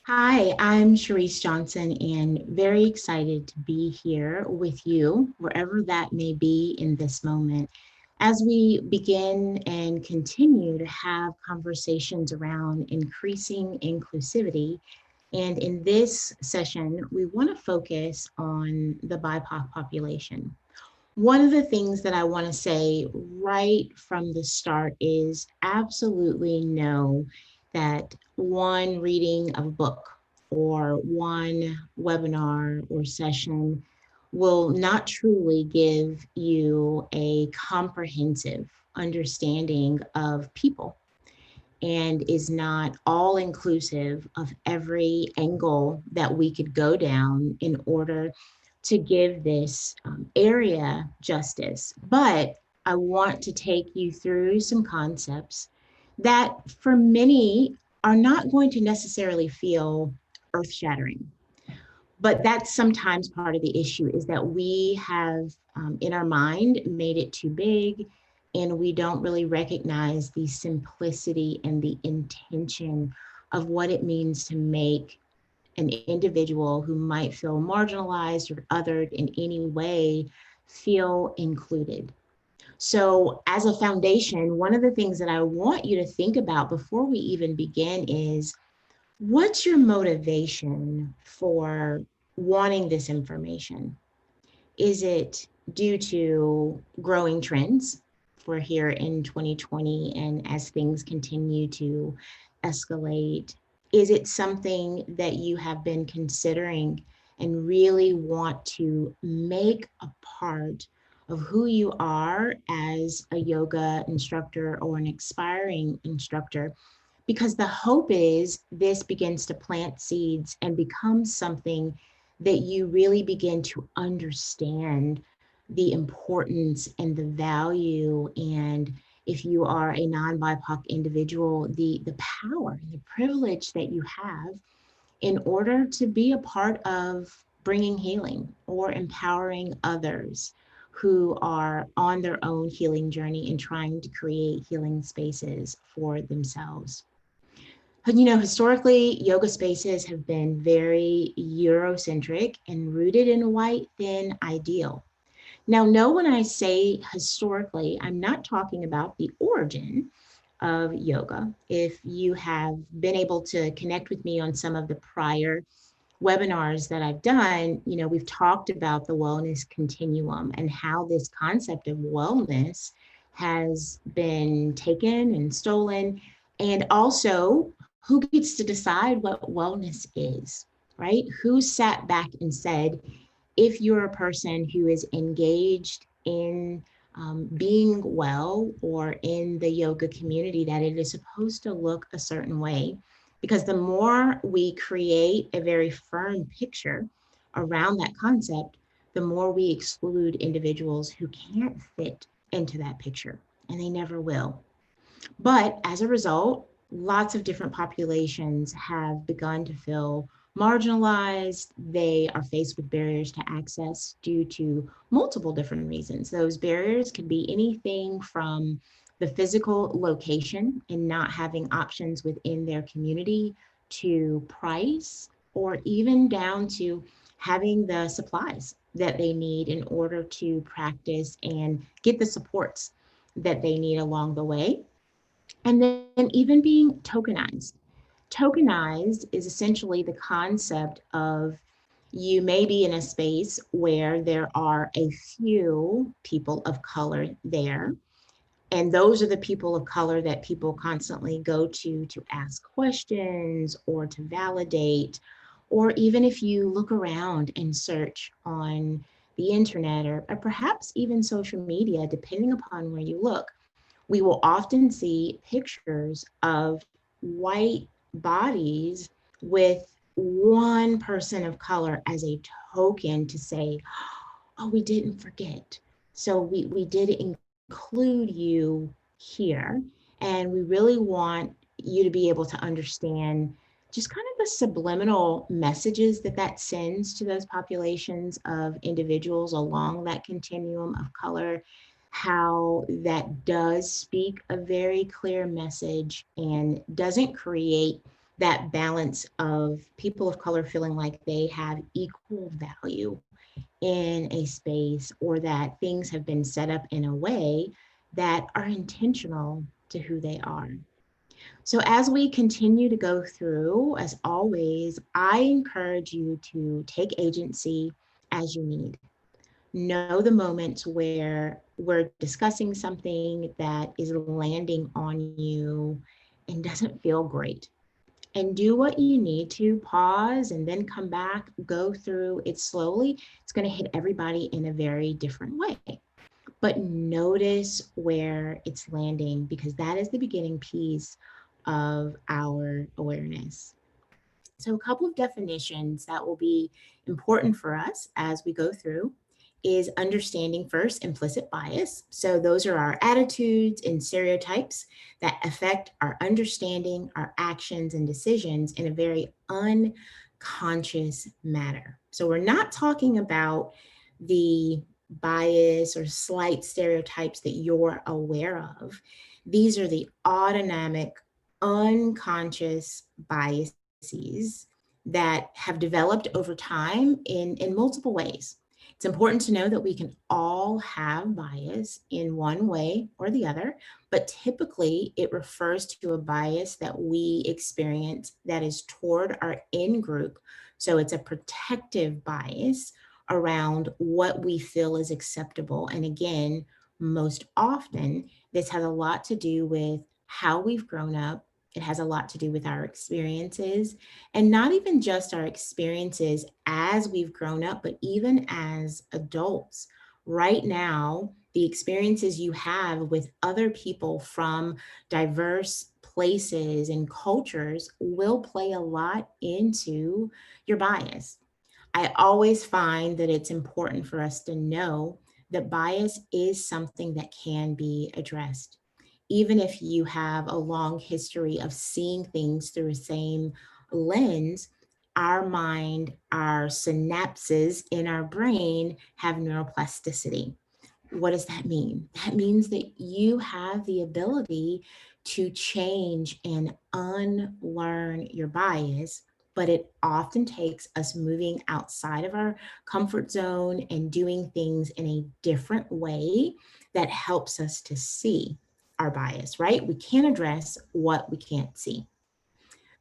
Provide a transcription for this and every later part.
Hi, I'm Charryse Johnson and very excited to be here with you, wherever that may be in this moment, as we begin and continue to have conversations around increasing inclusivity. And in this session, we want to focus on the BIPOC population. One of the things that I want to say right from the start is absolutely know that one reading of a book or one webinar or session will not truly give you a comprehensive understanding of people and is not all inclusive of every angle that we could go down in order to give this area justice. But I want to take you through some concepts that for many are not going to necessarily feel earth shattering. But that's sometimes part of the issue is that we have in our mind made it too big, and we don't really recognize the simplicity and the intention of what it means to make an individual who might feel marginalized or othered in any way feel included. So, as a foundation, one of the things that I want you to think about before we even begin is what's your motivation for wanting this information? Is it due to growing trends? We're here in 2020, and as things continue to escalate, is it something that you have been considering and really want to make a part of who you are as a yoga instructor or an aspiring instructor? Because the hope is this begins to plant seeds and become something that you really begin to understand the importance and the value, and if you are a non-BIPOC individual, the power and the privilege that you have in order to be a part of bringing healing or empowering others who are on their own healing journey and trying to create healing spaces for themselves. But historically, yoga spaces have been very Eurocentric and rooted in a white, thin ideal. Now, know when I say historically, I'm not talking about the origin of yoga. If you have been able to connect with me on some of the prior webinars that I've done, we've talked about the wellness continuum and how this concept of wellness has been taken and stolen, and also who gets to decide what wellness is, right? Who sat back and said, if you're a person who is engaged in being well or in the yoga community, that it is supposed to look a certain way. Because the more we create a very firm picture around that concept, the more we exclude individuals who can't fit into that picture, and they never will. But as a result, lots of different populations have begun to feel marginalized. They are faced with barriers to access due to multiple different reasons. Those barriers could be anything from the physical location and not having options within their community to price, or even down to having the supplies that they need in order to practice and get the supports that they need along the way. And then even being tokenized. Tokenized is essentially the concept of you may be in a space where there are a few people of color there. And those are the people of color that people constantly go to ask questions or to validate. Or even if you look around and search on the internet, or perhaps even social media, depending upon where you look, we will often see pictures of white bodies with one person of color as a token to say, oh, we didn't forget. So we did include you here. And we really want you to be able to understand just kind of the subliminal messages that that sends to those populations of individuals along that continuum of color, how that does speak a very clear message and doesn't create that balance of people of color feeling like they have equal value in a space, or that things have been set up in a way that are intentional to who they are. So, as we continue to go through, as always, I encourage you to take agency as you need. Know the moments where we're discussing something that is landing on you and doesn't feel great. And do what you need to, pause and then come back, go through it slowly. It's going to hit everybody in a very different way. But notice where it's landing, because that is the beginning piece of our awareness. So, a couple of definitions that will be important for us as we go through is understanding first implicit bias. So, those are our attitudes and stereotypes that affect our understanding, our actions, and decisions in a very unconscious manner. So, we're not talking about the bias or slight stereotypes that you're aware of. These are the autonomic, unconscious biases that have developed over time in multiple ways. It's important to know that we can all have bias in one way or the other, but typically it refers to a bias that we experience that is toward our in group. So it's a protective bias around what we feel is acceptable. And again, most often, this has a lot to do with how we've grown up. It has a lot to do with our experiences, and not even just our experiences as we've grown up, but even as adults. Right now, the experiences you have with other people from diverse places and cultures will play a lot into your bias. I always find that it's important for us to know that bias is something that can be addressed. Even if you have a long history of seeing things through the same lens, our mind, our synapses in our brain have neuroplasticity. What does that mean? That means that you have the ability to change and unlearn your bias, but it often takes us moving outside of our comfort zone and doing things in a different way that helps us to see our bias, right? We can't address what we can't see.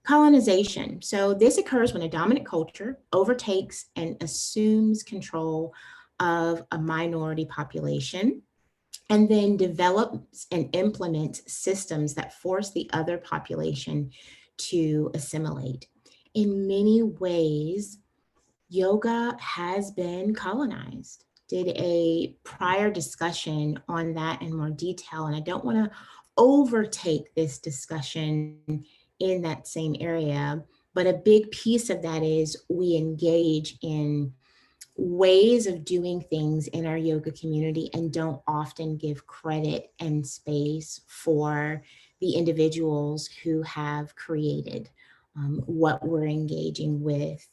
Colonization. So this occurs when a dominant culture overtakes and assumes control of a minority population, and then develops and implements systems that force the other population to assimilate. In many ways, yoga has been colonized. Did a prior discussion on that in more detail, and I don't want to overtake this discussion in that same area, but a big piece of that is we engage in ways of doing things in our yoga community and don't often give credit and space for the individuals who have created what we're engaging with,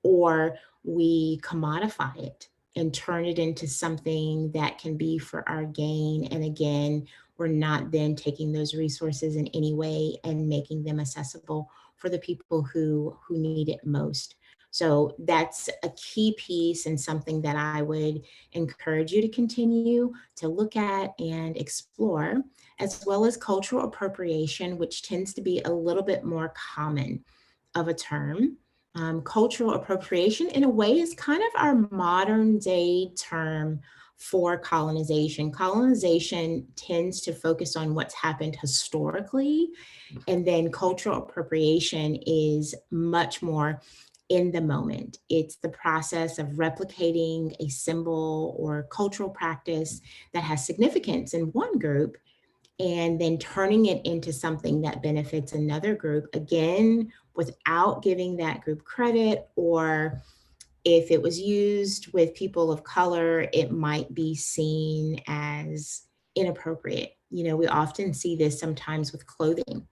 or we commodify it and turn it into something that can be for our gain. And again, we're not then taking those resources in any way and making them accessible for the people who need it most. So that's a key piece and something that I would encourage you to continue to look at and explore, as well as cultural appropriation, which tends to be a little bit more common of a term. Cultural appropriation, in a way, is kind of our modern day term for colonization. Colonization tends to focus on what's happened historically, and then cultural appropriation is much more in the moment. It's the process of replicating a symbol or cultural practice that has significance in one group and then turning it into something that benefits another group, again, without giving that group credit, or if it was used with people of color, it might be seen as inappropriate. You know, we often see this sometimes with clothing,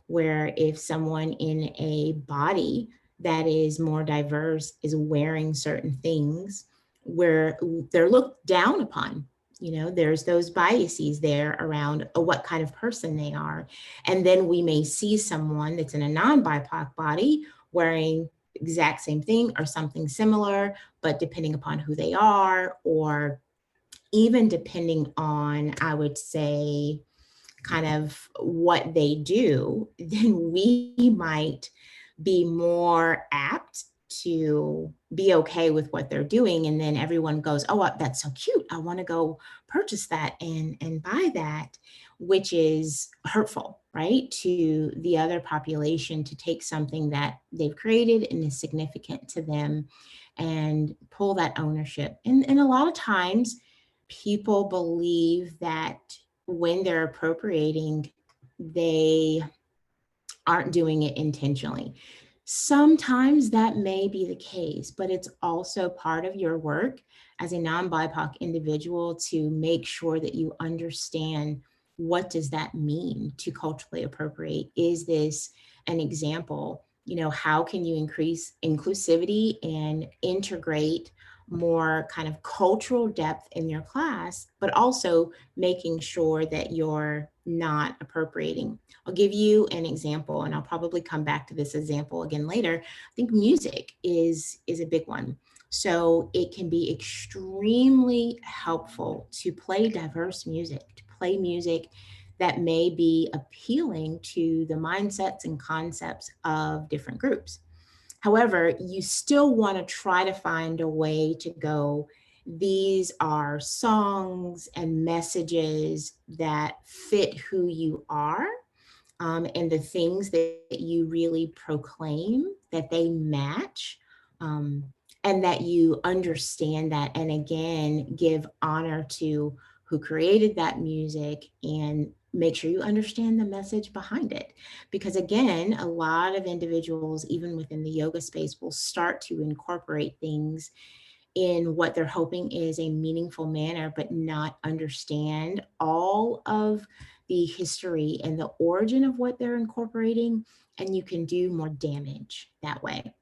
where if someone in a body that is more diverse is wearing certain things, where they're looked down upon There's those biases there around what kind of person they are. And then we may see someone that's in a non-BIPOC body wearing exact same thing or something similar, but depending upon who they are, or even depending on, I would say, kind of what they do, then we might be more apt to be okay with what they're doing. And then everyone goes, oh, that's so cute, I want to go purchase that and buy that, which is hurtful, right, to the other population, to take something that they've created and is significant to them and pull that ownership. And a lot of times people believe that when they're appropriating, they aren't doing it intentionally. Sometimes that may be the case, but it's also part of your work as a non-BIPOC individual to make sure that you understand, what does that mean to culturally appropriate? Is this an example? How can you increase inclusivity and integrate more kind of cultural depth in your class, but also making sure that you're not appropriating? I'll give you an example, and I'll probably come back to this example again later. I think music is a big one. So it can be extremely helpful to play diverse music, to play music that may be appealing to the mindsets and concepts of different groups. However, you still want to try to find a way to go, these are songs and messages that fit who you are, and the things that you really proclaim, that they match, um, and that you understand that, and again, give honor to who created that music, and make sure you understand the message behind it. Because again, a lot of individuals, even within the yoga space, will start to incorporate things in what they're hoping is a meaningful manner, but not understand all of the history and the origin of what they're incorporating, and you can do more damage that way.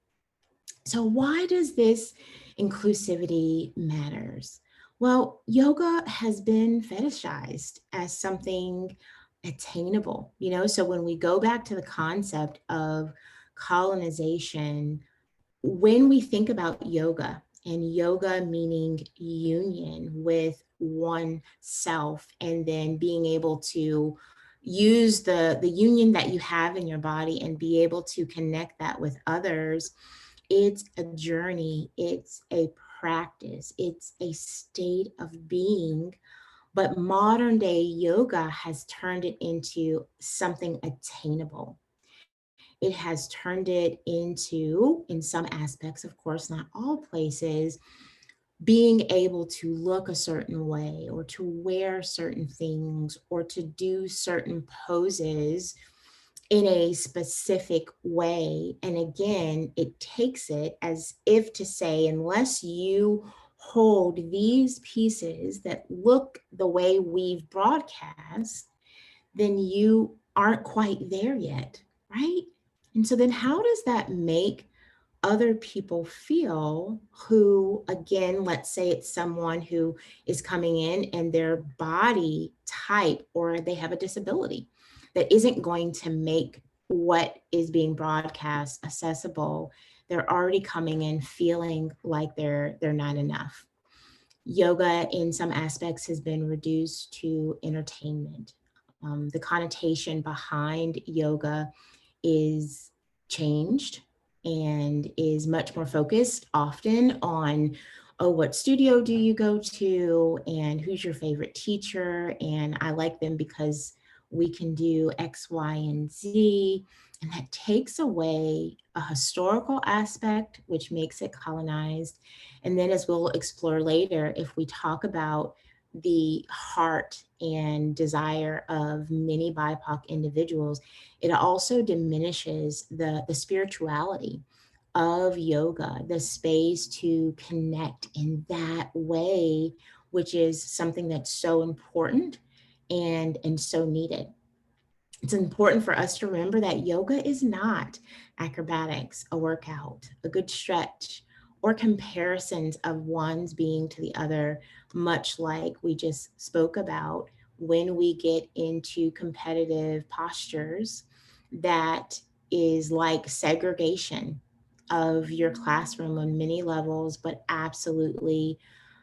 So why does this inclusivity matters? Well, yoga has been fetishized as something attainable, so when we go back to the concept of colonization, when we think about yoga, and yoga meaning union with oneself, and then being able to use the union that you have in your body and be able to connect that with others, it's a journey, it's a practice, it's a state of being. But modern day yoga has turned it into something attainable. It has turned it into, in some aspects, of course, not all places, being able to look a certain way, or to wear certain things, or to do certain poses in a specific way. And again, it takes it as if to say, unless you hold these pieces that look the way we've broadcast, then you aren't quite there yet, right? And so then how does that make other people feel who, again, let's say it's someone who is coming in and their body type, or they have a disability that isn't going to make what is being broadcast accessible? They're already coming in feeling like they're not enough. Yoga in some aspects has been reduced to entertainment. The connotation behind yoga is changed and is much more focused often on, oh, what studio do you go to, and who's your favorite teacher, and I like them because we can do X, Y, and Z. And that takes away a historical aspect, which makes it colonized. And then, as we'll explore later, if we talk about the heart and desire of many BIPOC individuals, it also diminishes the spirituality of yoga, the space to connect in that way, which is something that's so important and so needed. It's important for us to remember that yoga is not acrobatics, a workout, a good stretch, or comparisons of ones being to the other, much like we just spoke about when we get into competitive postures that is like segregation of your classroom on many levels, but absolutely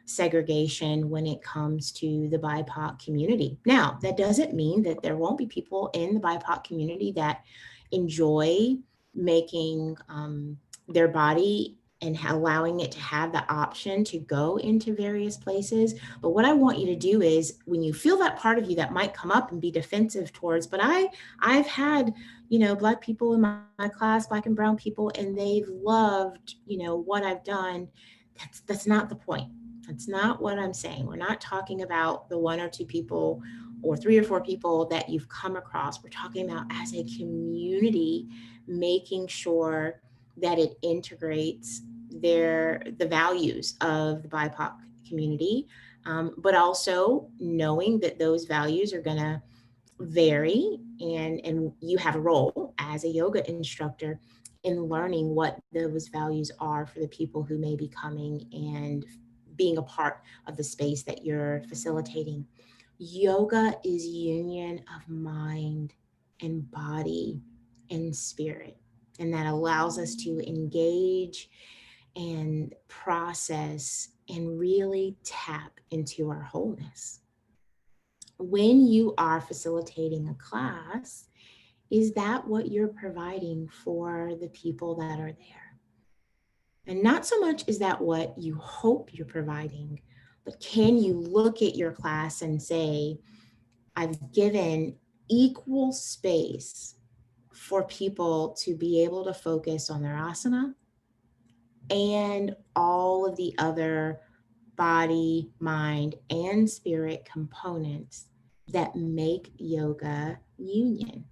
segregation when it comes to the BIPOC community. Now, that doesn't mean that there won't be people in the BIPOC community that enjoy making their body and allowing it to have the option to go into various places. But what I want you to do is when you feel that part of you that might come up and be defensive towards, but I've had, Black people in my class, Black and brown people, and they've loved, what I've done. That's not the point. That's not what I'm saying. We're not talking about the one or two people or three or four people that you've come across. We're talking about as a community making sure that it integrates the values of the BIPOC community, but also knowing that those values are going to vary, and you have a role as a yoga instructor in learning what those values are for the people who may be coming and being a part of the space that you're facilitating. Yoga is union of mind and body and spirit, and that allows us to engage and process and really tap into our wholeness. When you are facilitating a class, is that what you're providing for the people that are there? And not so much is that what you hope you're providing, but can you look at your class and say, I've given equal space for people to be able to focus on their asana and all of the other body, mind, and spirit components that make yoga union.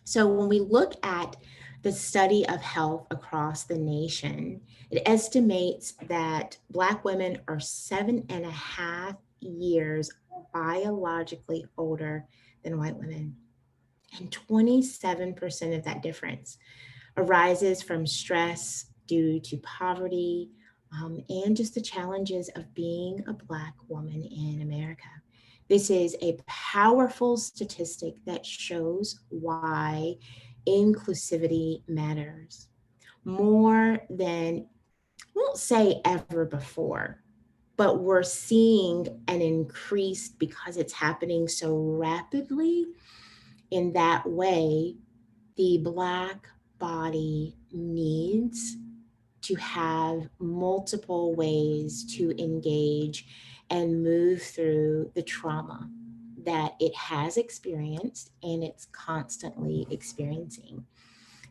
So when we look at the study of health across the nation, it estimates that Black women are 7.5 years biologically older than white women. And 27% of that difference arises from stress due to poverty, and just the challenges of being a Black woman in America. This is a powerful statistic that shows why inclusivity matters more than, I won't say ever before, but we're seeing an increase because it's happening so rapidly. In that way, the Black body needs to have multiple ways to engage and move through the trauma that it has experienced and it's constantly experiencing.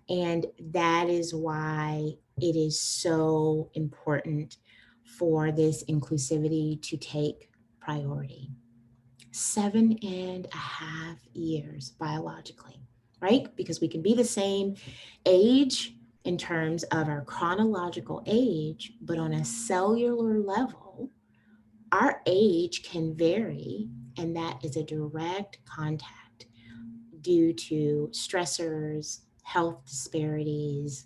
And that is why it is so important for this inclusivity to take priority. 7.5 years biologically, right? Because we can be the same age in terms of our chronological age, but on a cellular level, our age can vary, and that is a direct contact due to stressors, health disparities,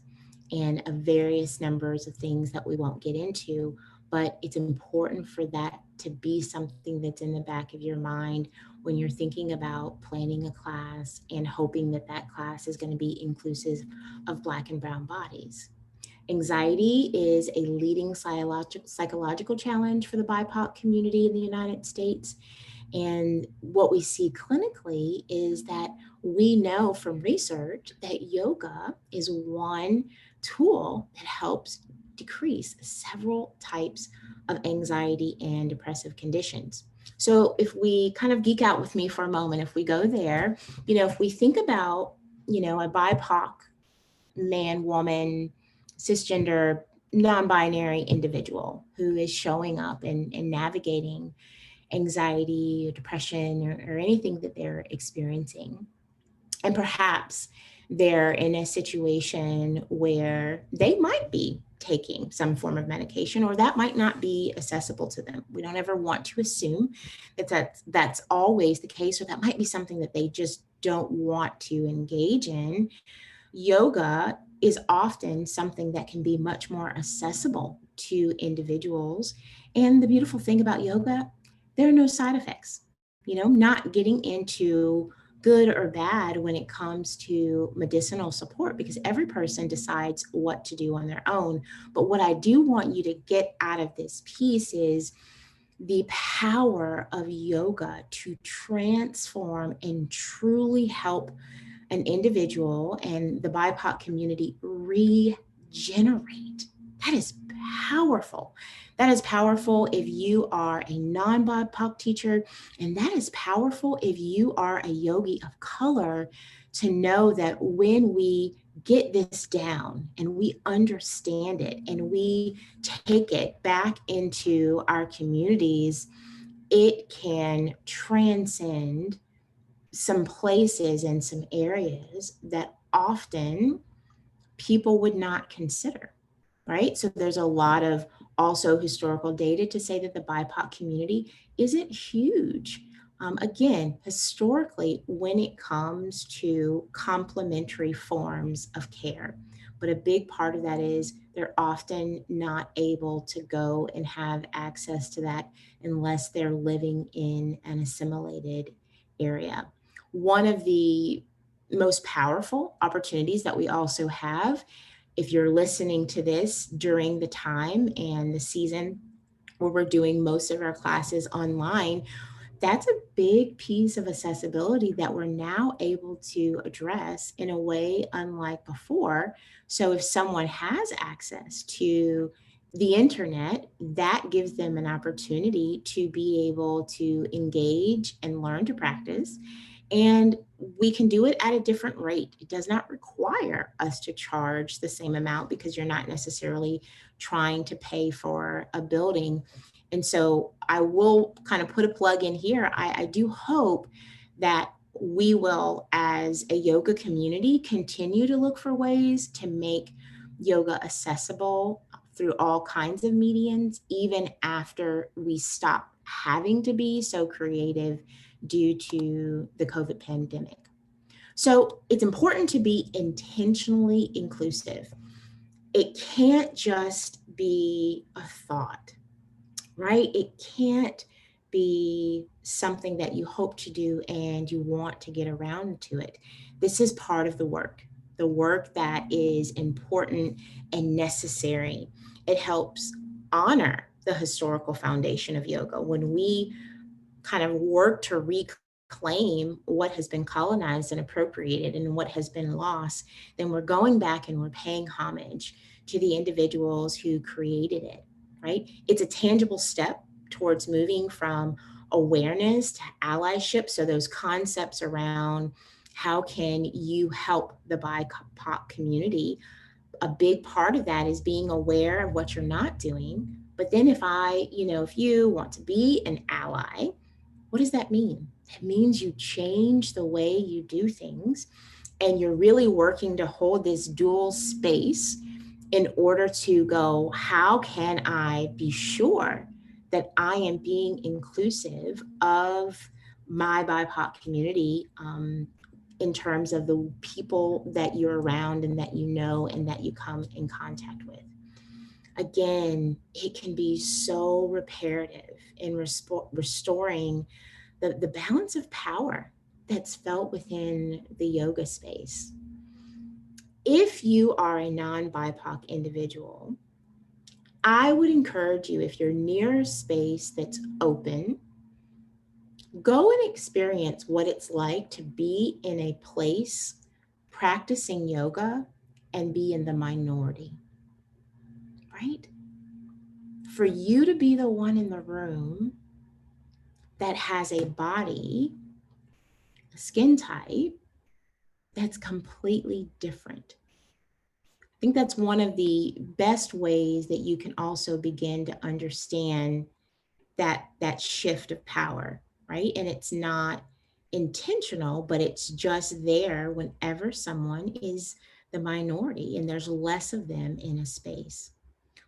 and a various numbers of things that we won't get into. But it's important for that to be something that's in the back of your mind when you're thinking about planning a class and hoping that that class is going to be inclusive of Black and brown bodies. Anxiety is a leading psychological challenge for the BIPOC community in the United States. And what we see clinically is that we know from research that yoga is one tool that helps decrease several types of anxiety and depressive conditions. So if we kind of geek out with me for a moment, if we go there, if we think about, a BIPOC man, woman, cisgender, non-binary individual who is showing up and navigating anxiety or depression or anything that they're experiencing. And perhaps they're in a situation where they might be taking some form of medication, or that might not be accessible to them. We don't ever want to assume that that's always the case, or that might be something that they just don't want to engage in. Yoga is often something that can be much more accessible to individuals. And the beautiful thing about yoga, there are no side effects. Not getting into good or bad when it comes to medicinal support, because every person decides what to do on their own. But what I do want you to get out of this piece is the power of yoga to transform and truly help an individual and the BIPOC community regenerate. That is powerful. That is powerful if you are a non-BIPOC teacher, and that is powerful if you are a yogi of color, to know that when we get this down and we understand it and we take it back into our communities, it can transcend some places and some areas that often people would not consider, right? So there's a lot of also historical data to say that the BIPOC community isn't huge. Again, historically, when it comes to complementary forms of care, but a big part of that is they're often not able to go and have access to that unless they're living in an assimilated area. One of the most powerful opportunities that we also have, if you're listening to this during the time and the season where we're doing most of our classes online, that's a big piece of accessibility that we're now able to address in a way unlike before. So if someone has access to the internet, that gives them an opportunity to be able to engage and learn to practice. And we can do it at a different rate. It does not require us to charge the same amount, because you're not necessarily trying to pay for a building. And so I will kind of put a plug in here. I do hope that we will, as a yoga community, continue to look for ways to make yoga accessible through all kinds of mediums, even after we stop having to be so creative due to the COVID pandemic. So it's important to be intentionally inclusive. It can't just be a thought, right? It can't be something that you hope to do and you want to get around to it. This is part of the work that is important and necessary. It helps honor the historical foundation of yoga. When we kind of work to reclaim what has been colonized and appropriated and what has been lost, then we're going back and we're paying homage to the individuals who created it, right? It's a tangible step towards moving from awareness to allyship. So those concepts around how can you help the BIPOC community, a big part of that is being aware of what you're not doing. But then if you want to be an ally, what does that mean? It means you change the way you do things, and you're really working to hold this dual space in order to go, how can I be sure that I am being inclusive of my BIPOC community, in terms of the people that you're around and that you know and that you come in contact with. Again, it can be so reparative in restoring the balance of power that's felt within the yoga space. If you are a non-BIPOC individual, I would encourage you, if you're near a space that's open, go and experience what it's like to be in a place practicing yoga and be in the minority, right? For you to be the one in the room that has a body, a skin type that's completely different. I think that's one of the best ways that you can also begin to understand that shift of power, right? And it's not intentional, but it's just there whenever someone is the minority and there's less of them in a space.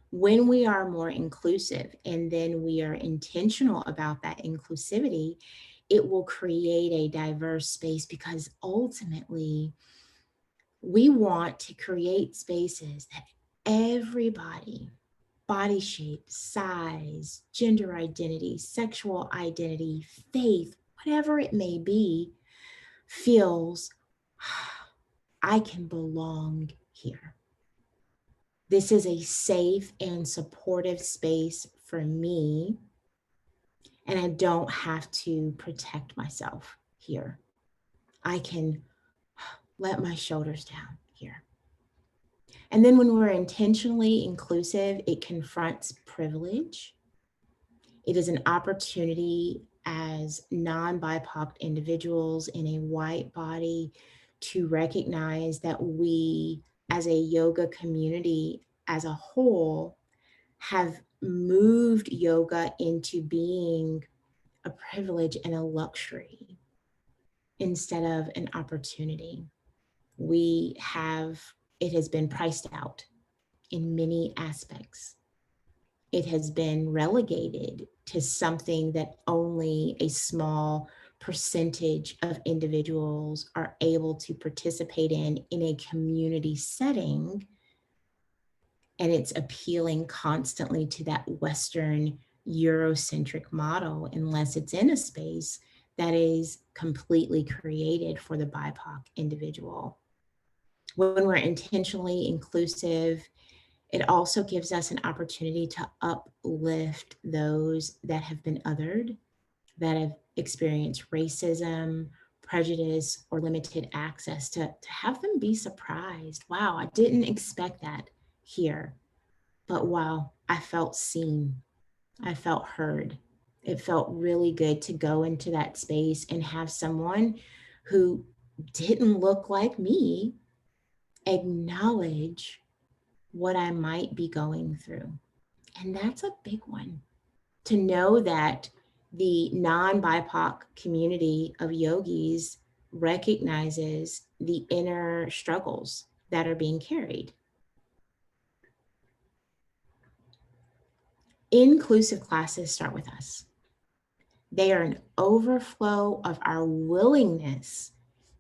When we are more inclusive and then we are intentional about that inclusivity, it will create a diverse space, because ultimately We want to create spaces that everybody, body shape, size, gender identity, sexual identity, faith, whatever it may be, feels I can belong here. This is a safe and supportive space for me, and I don't have to protect myself here. I can let my shoulders down here. And then when we're intentionally inclusive, it confronts privilege. It is an opportunity as non-BIPOC individuals in a white body to recognize that we, as a yoga community as a whole, have moved yoga into being a privilege and a luxury instead of an opportunity. It has been priced out in many aspects. It has been relegated to something that only a small percentage of individuals are able to participate in a community setting. And it's appealing constantly to that Western Eurocentric model, unless it's in a space that is completely created for the BIPOC individual. When we're intentionally inclusive, it also gives us an opportunity to uplift those that have been othered, that have experienced racism, prejudice, or limited access, to have them be surprised. Wow, I didn't expect that here. But wow, I felt seen. I felt heard. It felt really good to go into that space and have someone who didn't look like me acknowledge what I might be going through. And that's a big one. To know that the non-BIPOC community of yogis recognizes the inner struggles that are being carried. Inclusive classes start with us. They are an overflow of our willingness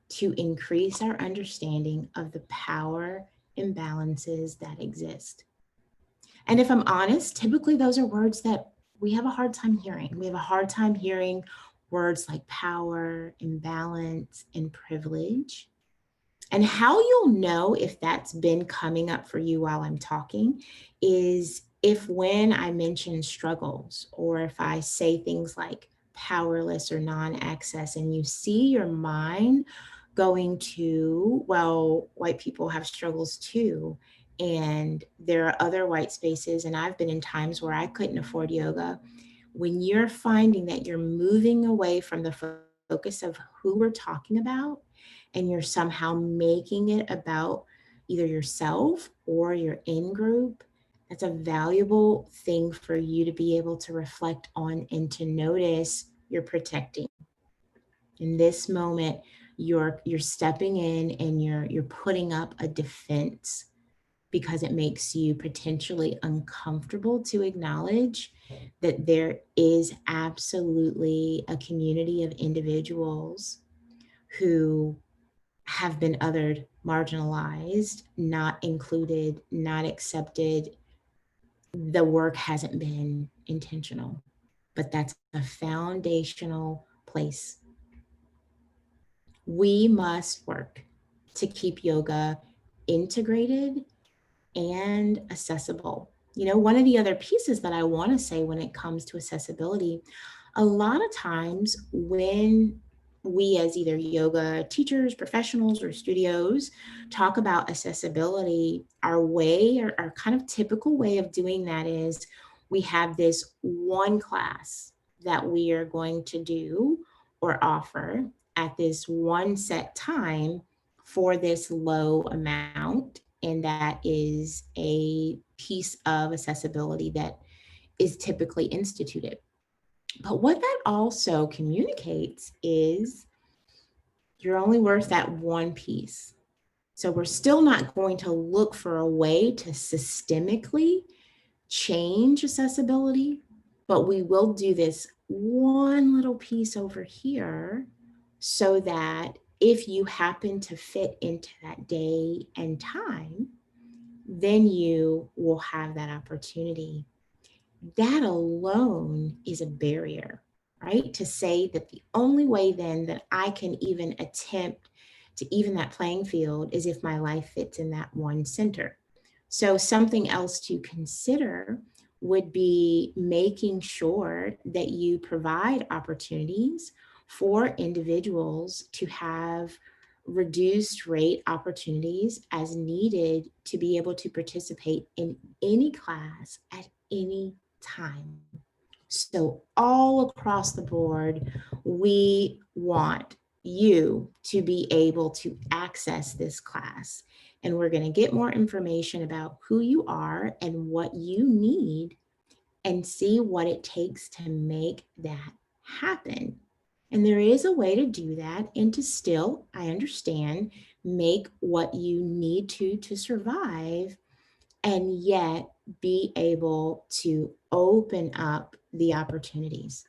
to increase our understanding of the power imbalances that exist. And if I'm honest, typically those are words that we have a hard time hearing. We have a hard time hearing words like power, imbalance, and privilege. And how you'll know if that's been coming up for you while I'm talking is if when I mention struggles, or if I say things like powerless or non-access, and you see your mind going to, well, white people have struggles too. And there are other white spaces, and I've been in times where I couldn't afford yoga. When you're finding that you're moving away from the focus of who we're talking about, and you're somehow making it about either yourself or your in-group, that's a valuable thing for you to be able to reflect on and to notice you're protecting. In this moment, you're stepping in and you're putting up a defense because it makes you potentially uncomfortable to acknowledge that there is absolutely a community of individuals who have been othered, marginalized, not included, not accepted. The work hasn't been intentional, but that's a foundational place. We must work to keep yoga integrated and accessible. You know, one of the other pieces that I want to say when it comes to accessibility, a lot of times when we as either yoga teachers, professionals, or studios talk about accessibility, our kind of typical way of doing that is we have this one class that we are going to do or offer at this one set time for this low amount. And that is a piece of accessibility that is typically instituted. But what that also communicates is you're only worth that one piece. So we're still not going to look for a way to systemically change accessibility, but we will do this one little piece over here so that if you happen to fit into that day and time, then you will have that opportunity. That alone is a barrier, right? To say that the only way then that I can even attempt to even that playing field is if my life fits in that one center. So something else to consider would be making sure that you provide opportunities for individuals to have reduced rate opportunities as needed to be able to participate in any class at any time. So, all across the board, we want you to be able to access this class. And we're going to get more information about who you are and what you need and see what it takes to make that happen. And there is a way to do that and to still, I understand, make what you need to survive and yet be able to open up the opportunities.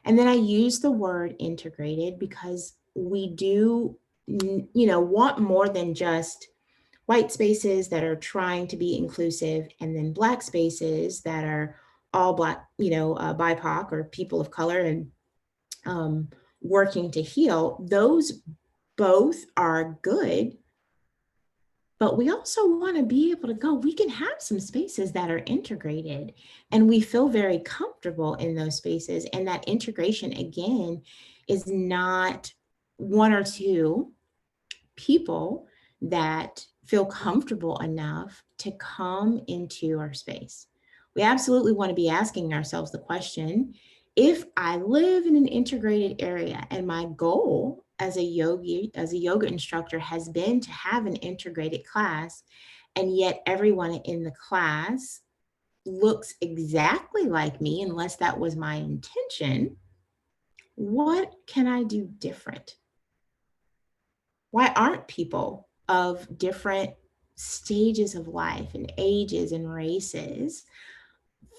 And then I use the word integrated because we do, want more than just white spaces that are trying to be inclusive and then Black spaces that are all Black, BIPOC or people of color and working to heal. Those both are good, but we also want to be able to go, we can have some spaces that are integrated and we feel very comfortable in those spaces. And that integration, again, is not one or two people that feel comfortable enough to come into our space. We absolutely want to be asking ourselves the question, if I live in an integrated area and my goal as a yoga instructor has been to have an integrated class, and yet everyone in the class looks exactly like me, unless that was my intention, what can I do different? Why aren't people of different stages of life and ages and races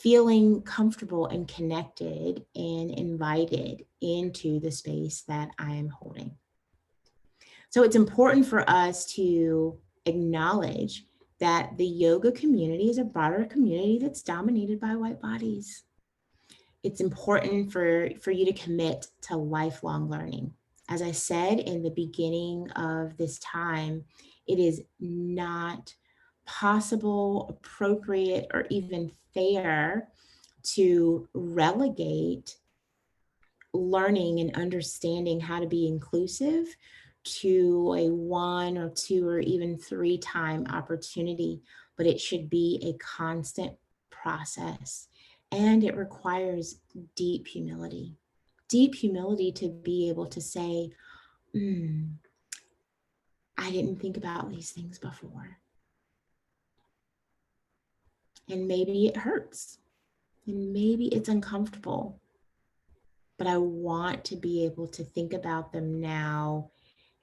feeling comfortable and connected and invited into the space that I am holding? So it's important for us to acknowledge that the yoga community is a broader community that's dominated by white bodies. It's important for you to commit to lifelong learning. As I said in the beginning of this time, it is not possible, appropriate, or even fair to relegate learning and understanding how to be inclusive to a 1 or 2 or even 3 time opportunity, but it should be a constant process. And it requires deep humility to be able to say, I didn't think about these things before. And maybe it hurts, and maybe it's uncomfortable, but I want to be able to think about them now.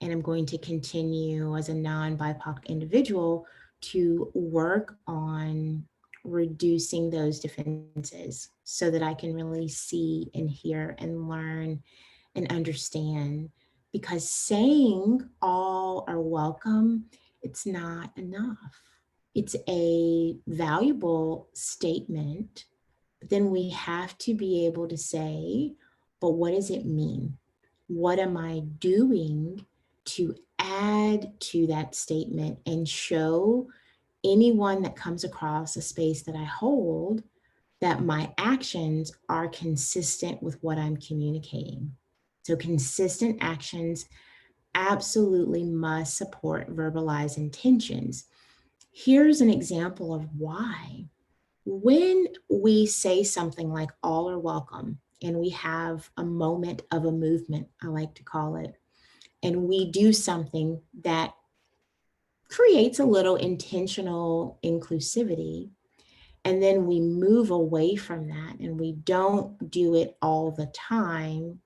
And I'm going to continue as a non-BIPOC individual to work on reducing those defenses so that I can really see and hear and learn and understand. Because saying all are welcome, it's not enough. It's a valuable statement, but then we have to be able to say, but what does it mean? What am I doing to add to that statement and show anyone that comes across a space that I hold that my actions are consistent with what I'm communicating? So consistent actions absolutely must support verbalized intentions. Here's an example of why. When we say something like all are welcome, and we have a moment of a movement, I like to call it, and we do something that creates a little intentional inclusivity, and then we move away from that and we don't do it all the time,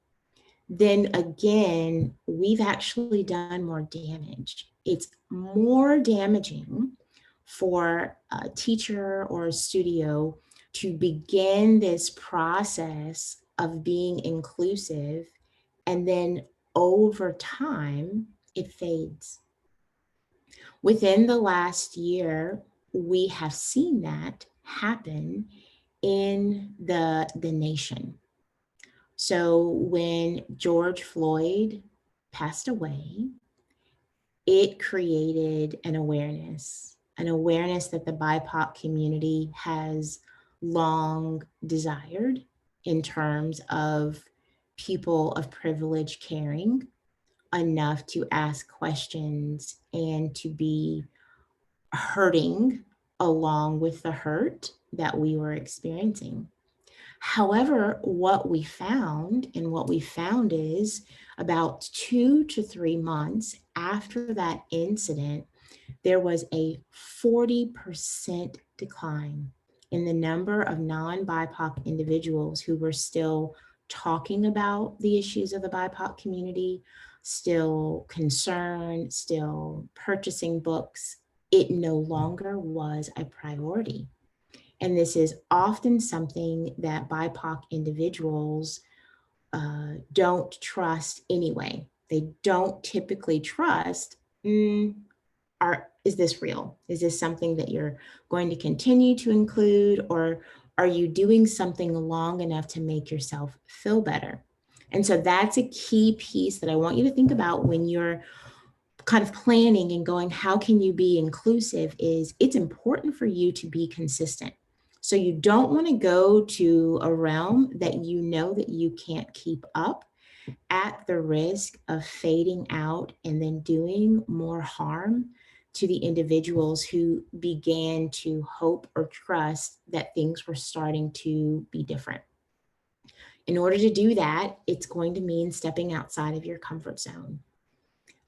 then again, we've actually done more damage. It's more damaging for a teacher or a studio to begin this process of being inclusive, and then over time, it fades. Within the last year, we have seen that happen in the nation. So when George Floyd passed away, it created an awareness that the BIPOC community has long desired in terms of people of privilege caring enough to ask questions and to be hurting along with the hurt that we were experiencing. However, what we found is about 2 to 3 months after that incident, there was a 40% decline in the number of non-BIPOC individuals who were still talking about the issues of the BIPOC community, still concerned, still purchasing books. It no longer was a priority. And this is often something that BIPOC individuals don't trust anyway. They don't typically trust, is this real? Is this something that you're going to continue to include, or are you doing something long enough to make yourself feel better? And so that's a key piece that I want you to think about when you're kind of planning and going, how can you be inclusive? Is it's important for you to be consistent. So you don't want to go to a realm that you know that you can't keep up at the risk of fading out and then doing more harm to the individuals who began to hope or trust that things were starting to be different. In order to do that, it's going to mean stepping outside of your comfort zone.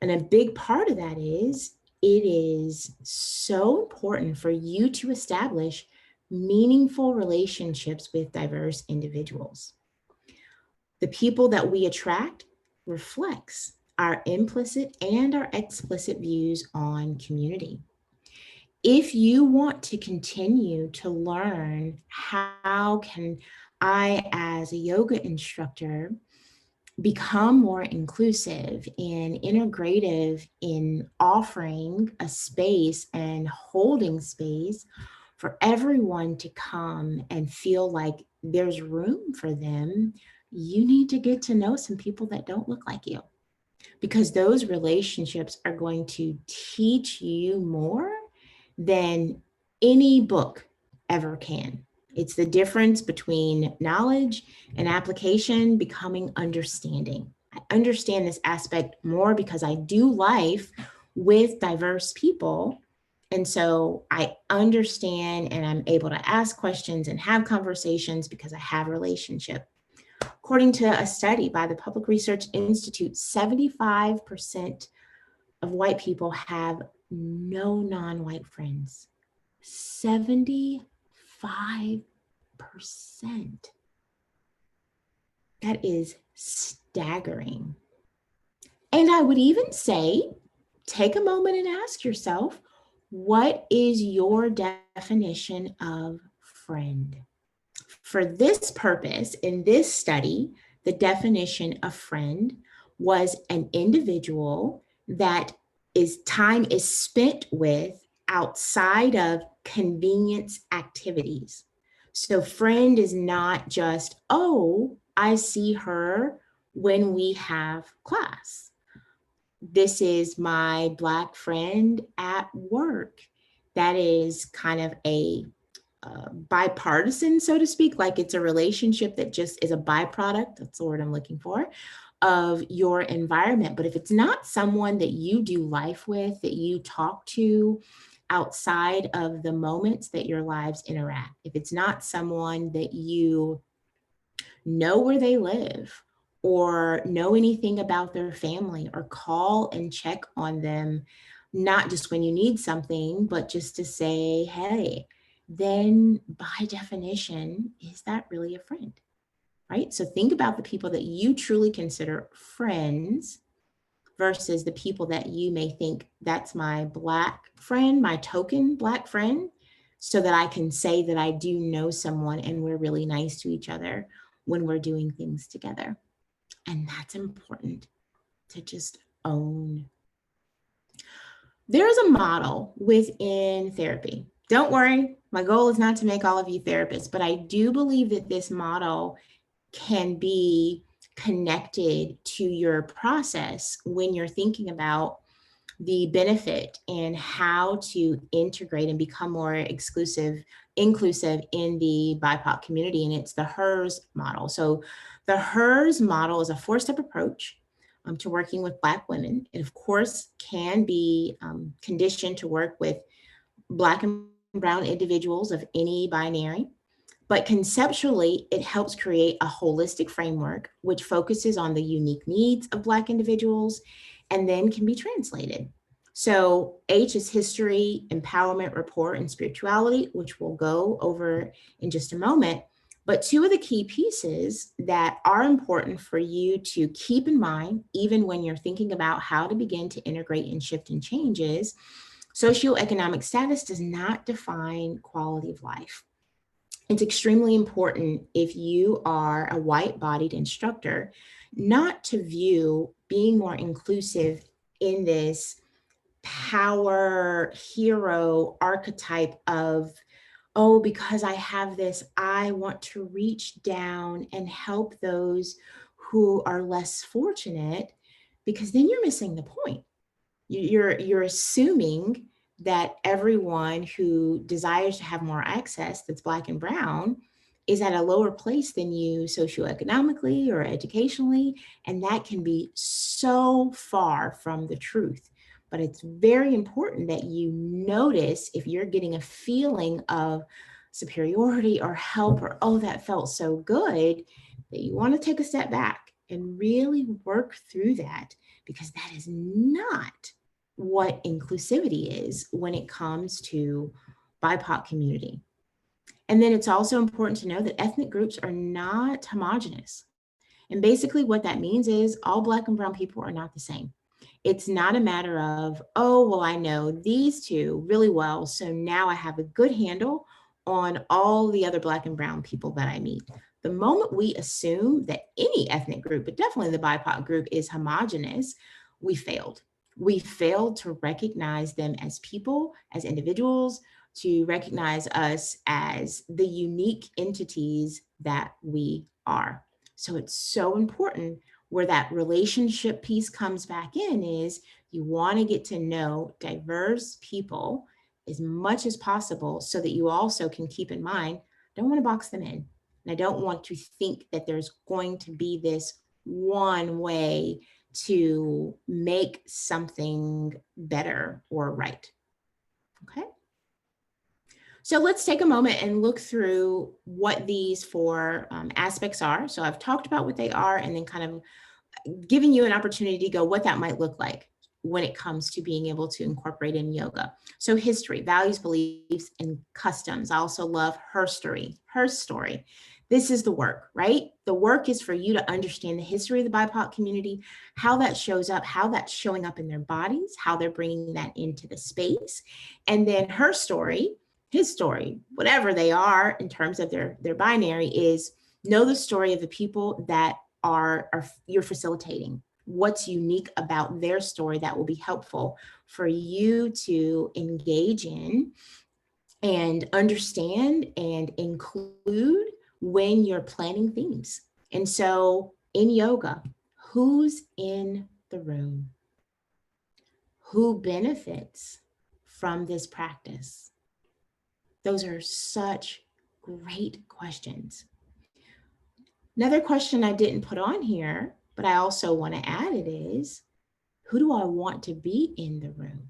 And a big part of that is it is so important for you to establish meaningful relationships with diverse individuals. The people that we attract reflects our implicit and our explicit views on community. If you want to continue to learn how can I, as a yoga instructor, become more inclusive and integrative in offering a space and holding space for everyone to come and feel like there's room for them, you need to get to know some people that don't look like you, because those relationships are going to teach you more than any book ever can. It's the difference between knowledge and application becoming understanding. I understand this aspect more because I do life with diverse people. And so I understand and I'm able to ask questions and have conversations because I have a relationship. According to a study by the Public Research Institute, 75% of white people have no non-white friends. 75%. That is staggering. And I would even say, take a moment and ask yourself, what is your definition of friend? For this purpose, in this study, the definition of friend was an individual that time is spent with outside of convenience activities. So friend is not just, oh, I see her when we have class. This is my Black friend at work. That is kind of a bipartisan, so to speak, like it's a relationship that just is a byproduct, that's the word I'm looking for, of your environment. But if it's not someone that you do life with, that you talk to outside of the moments that your lives interact, if it's not someone that you know where they live or know anything about their family or call and check on them, not just when you need something, but just to say, hey, then by definition, is that really a friend, right? So think about the people that you truly consider friends versus the people that you may think, that's my Black friend, my token Black friend, so that I can say that I do know someone and we're really nice to each other when we're doing things together. And that's important to just own. There's a model within therapy. Don't worry, my goal is not to make all of you therapists, but I do believe that this model can be connected to your process when you're thinking about the benefit and how to integrate and become more inclusive in the BIPOC community. And it's the HERS model. So the HERS model is a 4-step approach to working with Black women. It, of course, can be conditioned to work with Black and Brown individuals of any binary. But conceptually, it helps create a holistic framework which focuses on the unique needs of Black individuals and then can be translated. So H is history, empowerment, rapport, and spirituality, which we'll go over in just a moment. But two of the key pieces that are important for you to keep in mind, even when you're thinking about how to begin to integrate and shift and change, is socioeconomic status does not define quality of life. It's extremely important, if you are a white-bodied instructor, not to view being more inclusive in this power hero archetype of, oh, because I have this, I want to reach down and help those who are less fortunate, because then you're missing the point. You're assuming that everyone who desires to have more access, that's Black and Brown, is at a lower place than you socioeconomically or educationally. And that can be so far from the truth. But it's very important that you notice if you're getting a feeling of superiority or help, or, oh, that felt so good, that you want to take a step back and really work through that, because that is not what inclusivity is when it comes to BIPOC community. And then it's also important to know that ethnic groups are not homogenous. And basically what that means is all Black and Brown people are not the same. It's not a matter of, oh, well, I know these two really well, so now I have a good handle on all the other Black and Brown people that I meet. The moment we assume that any ethnic group, but definitely the BIPOC group, is homogenous, we failed. We failed to recognize them as people, as individuals, to recognize us as the unique entities that we are. So it's so important, where that relationship piece comes back in, is you want to get to know diverse people as much as possible, so that you also can keep in mind, I don't want to box them in. And I don't want to think that there's going to be this one way to make something better or right. Okay. So let's take a moment and look through what these 4 aspects are. So I've talked about what they are, and then kind of giving you an opportunity to go what that might look like when it comes to being able to incorporate in yoga. So history, values, beliefs, and customs. I also love her story. This is the work, right? The work is for you to understand the history of the BIPOC community, how that shows up, how that's showing up in their bodies, how they're bringing that into the space. And then her story, his story, whatever they are in terms of their binary, is know the story of the people that are you're facilitating. What's unique about their story that will be helpful for you to engage in and understand and include when you're planning themes. And so in yoga, who's in the room? Who benefits from this practice? Those are such great questions. Another question I didn't put on here, but I also want to add it, is, who do I want to be in the room?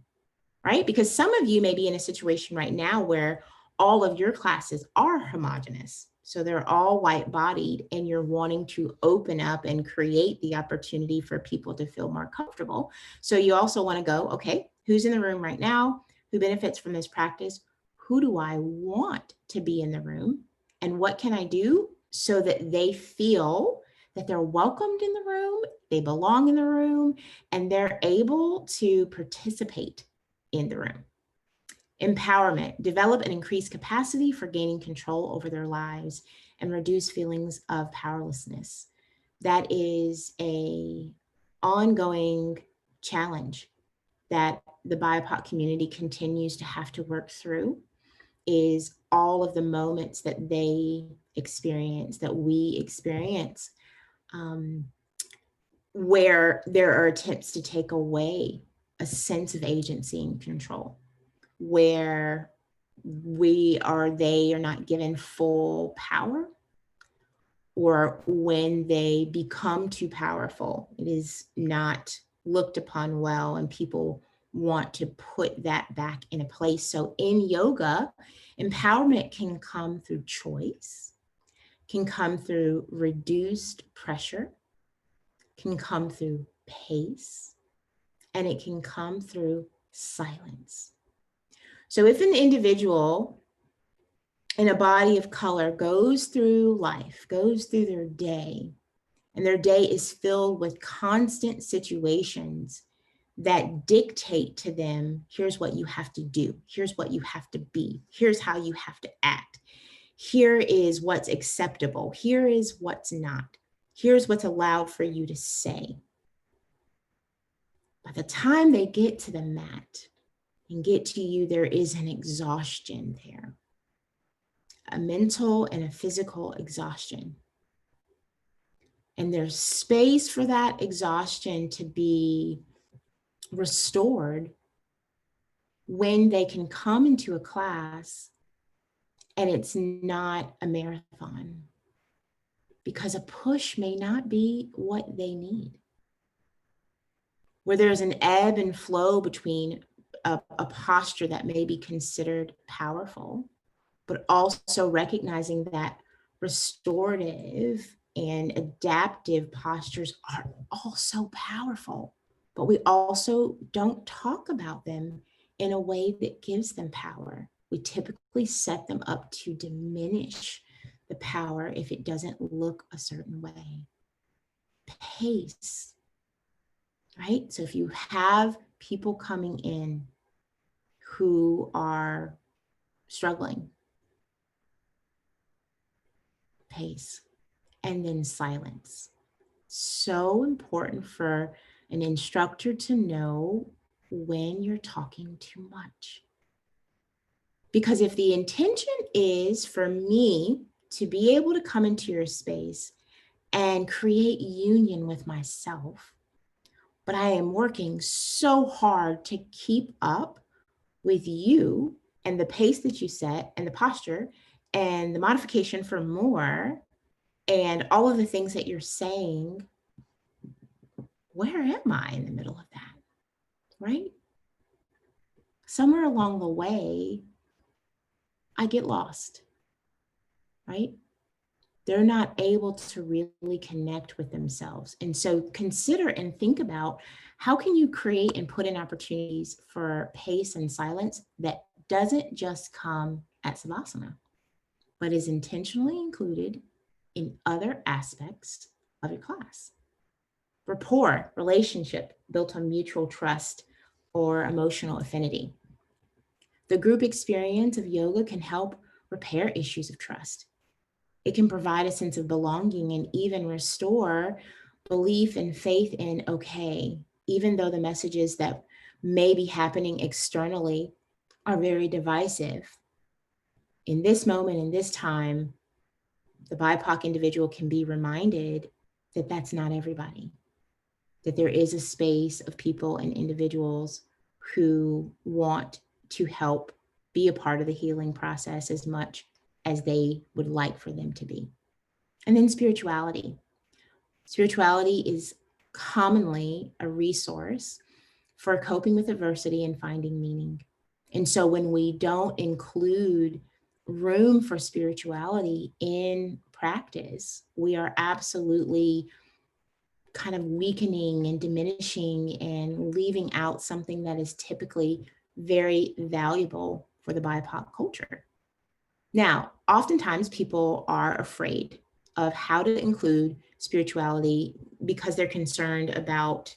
Right? Because some of you may be in a situation right now where all of your classes are homogenous. So they're all white-bodied, and you're wanting to open up and create the opportunity for people to feel more comfortable. So you also want to go, okay, who's in the room right now? Who benefits from this practice? Who do I want to be in the room? And what can I do so that they feel that they're welcomed in the room, they belong in the room, and they're able to participate in the room? Empowerment, develop and increase capacity for gaining control over their lives and reduce feelings of powerlessness. That is an ongoing challenge that the BIPOC community continues to have to work through is all of the moments that they experience, that we experience, where there are attempts to take away a sense of agency and control, where they are not given full power, or when they become too powerful, it is not looked upon well, and people want to put that back in a place. So in yoga, empowerment can come through choice, can come through reduced pressure, can come through pace, and it can come through silence. So if an individual in a body of color goes through life, goes through their day, and their day is filled with constant situations that dictate to them, here's what you have to do, here's what you have to be, here's how you have to act, here is what's acceptable, here is what's not, here's what's allowed for you to say. By the time they get to the mat and get to you, there is an exhaustion there, a mental and a physical exhaustion. And there's space for that exhaustion to be restored when they can come into a class and it's not a marathon, because a push may not be what they need. Where there's an ebb and flow between a posture that may be considered powerful, but also recognizing that restorative and adaptive postures are also powerful, but we also don't talk about them in a way that gives them power. We typically set them up to diminish the power if it doesn't look a certain way. Pace, right? So if you have people coming in who are struggling, pace, and then silence. So important for an instructor to know when you're talking too much. Because if the intention is for me to be able to come into your space and create union with myself, but I am working so hard to keep up with you and the pace that you set and the posture and the modification for more and all of the things that you're saying, where am I in the middle of that, right? Somewhere along the way, I get lost, right? They're not able to really connect with themselves. And so consider and think about, how can you create and put in opportunities for pace and silence that doesn't just come at Savasana, but is intentionally included in other aspects of your class. Rapport, relationship built on mutual trust or emotional affinity. The group experience of yoga can help repair issues of trust. It can provide a sense of belonging and even restore belief and faith in, okay, even though the messages that may be happening externally are very divisive, in this moment, in this time, the BIPOC individual can be reminded that that's not everybody, that there is a space of people and individuals who want to help be a part of the healing process as much as they would like for them to be. And then spirituality. Spirituality is commonly a resource for coping with adversity and finding meaning. And so when we don't include room for spirituality in practice, we are absolutely kind of weakening and diminishing and leaving out something that is typically very valuable for the BIPOC culture. Now, oftentimes people are afraid of how to include spirituality because they're concerned about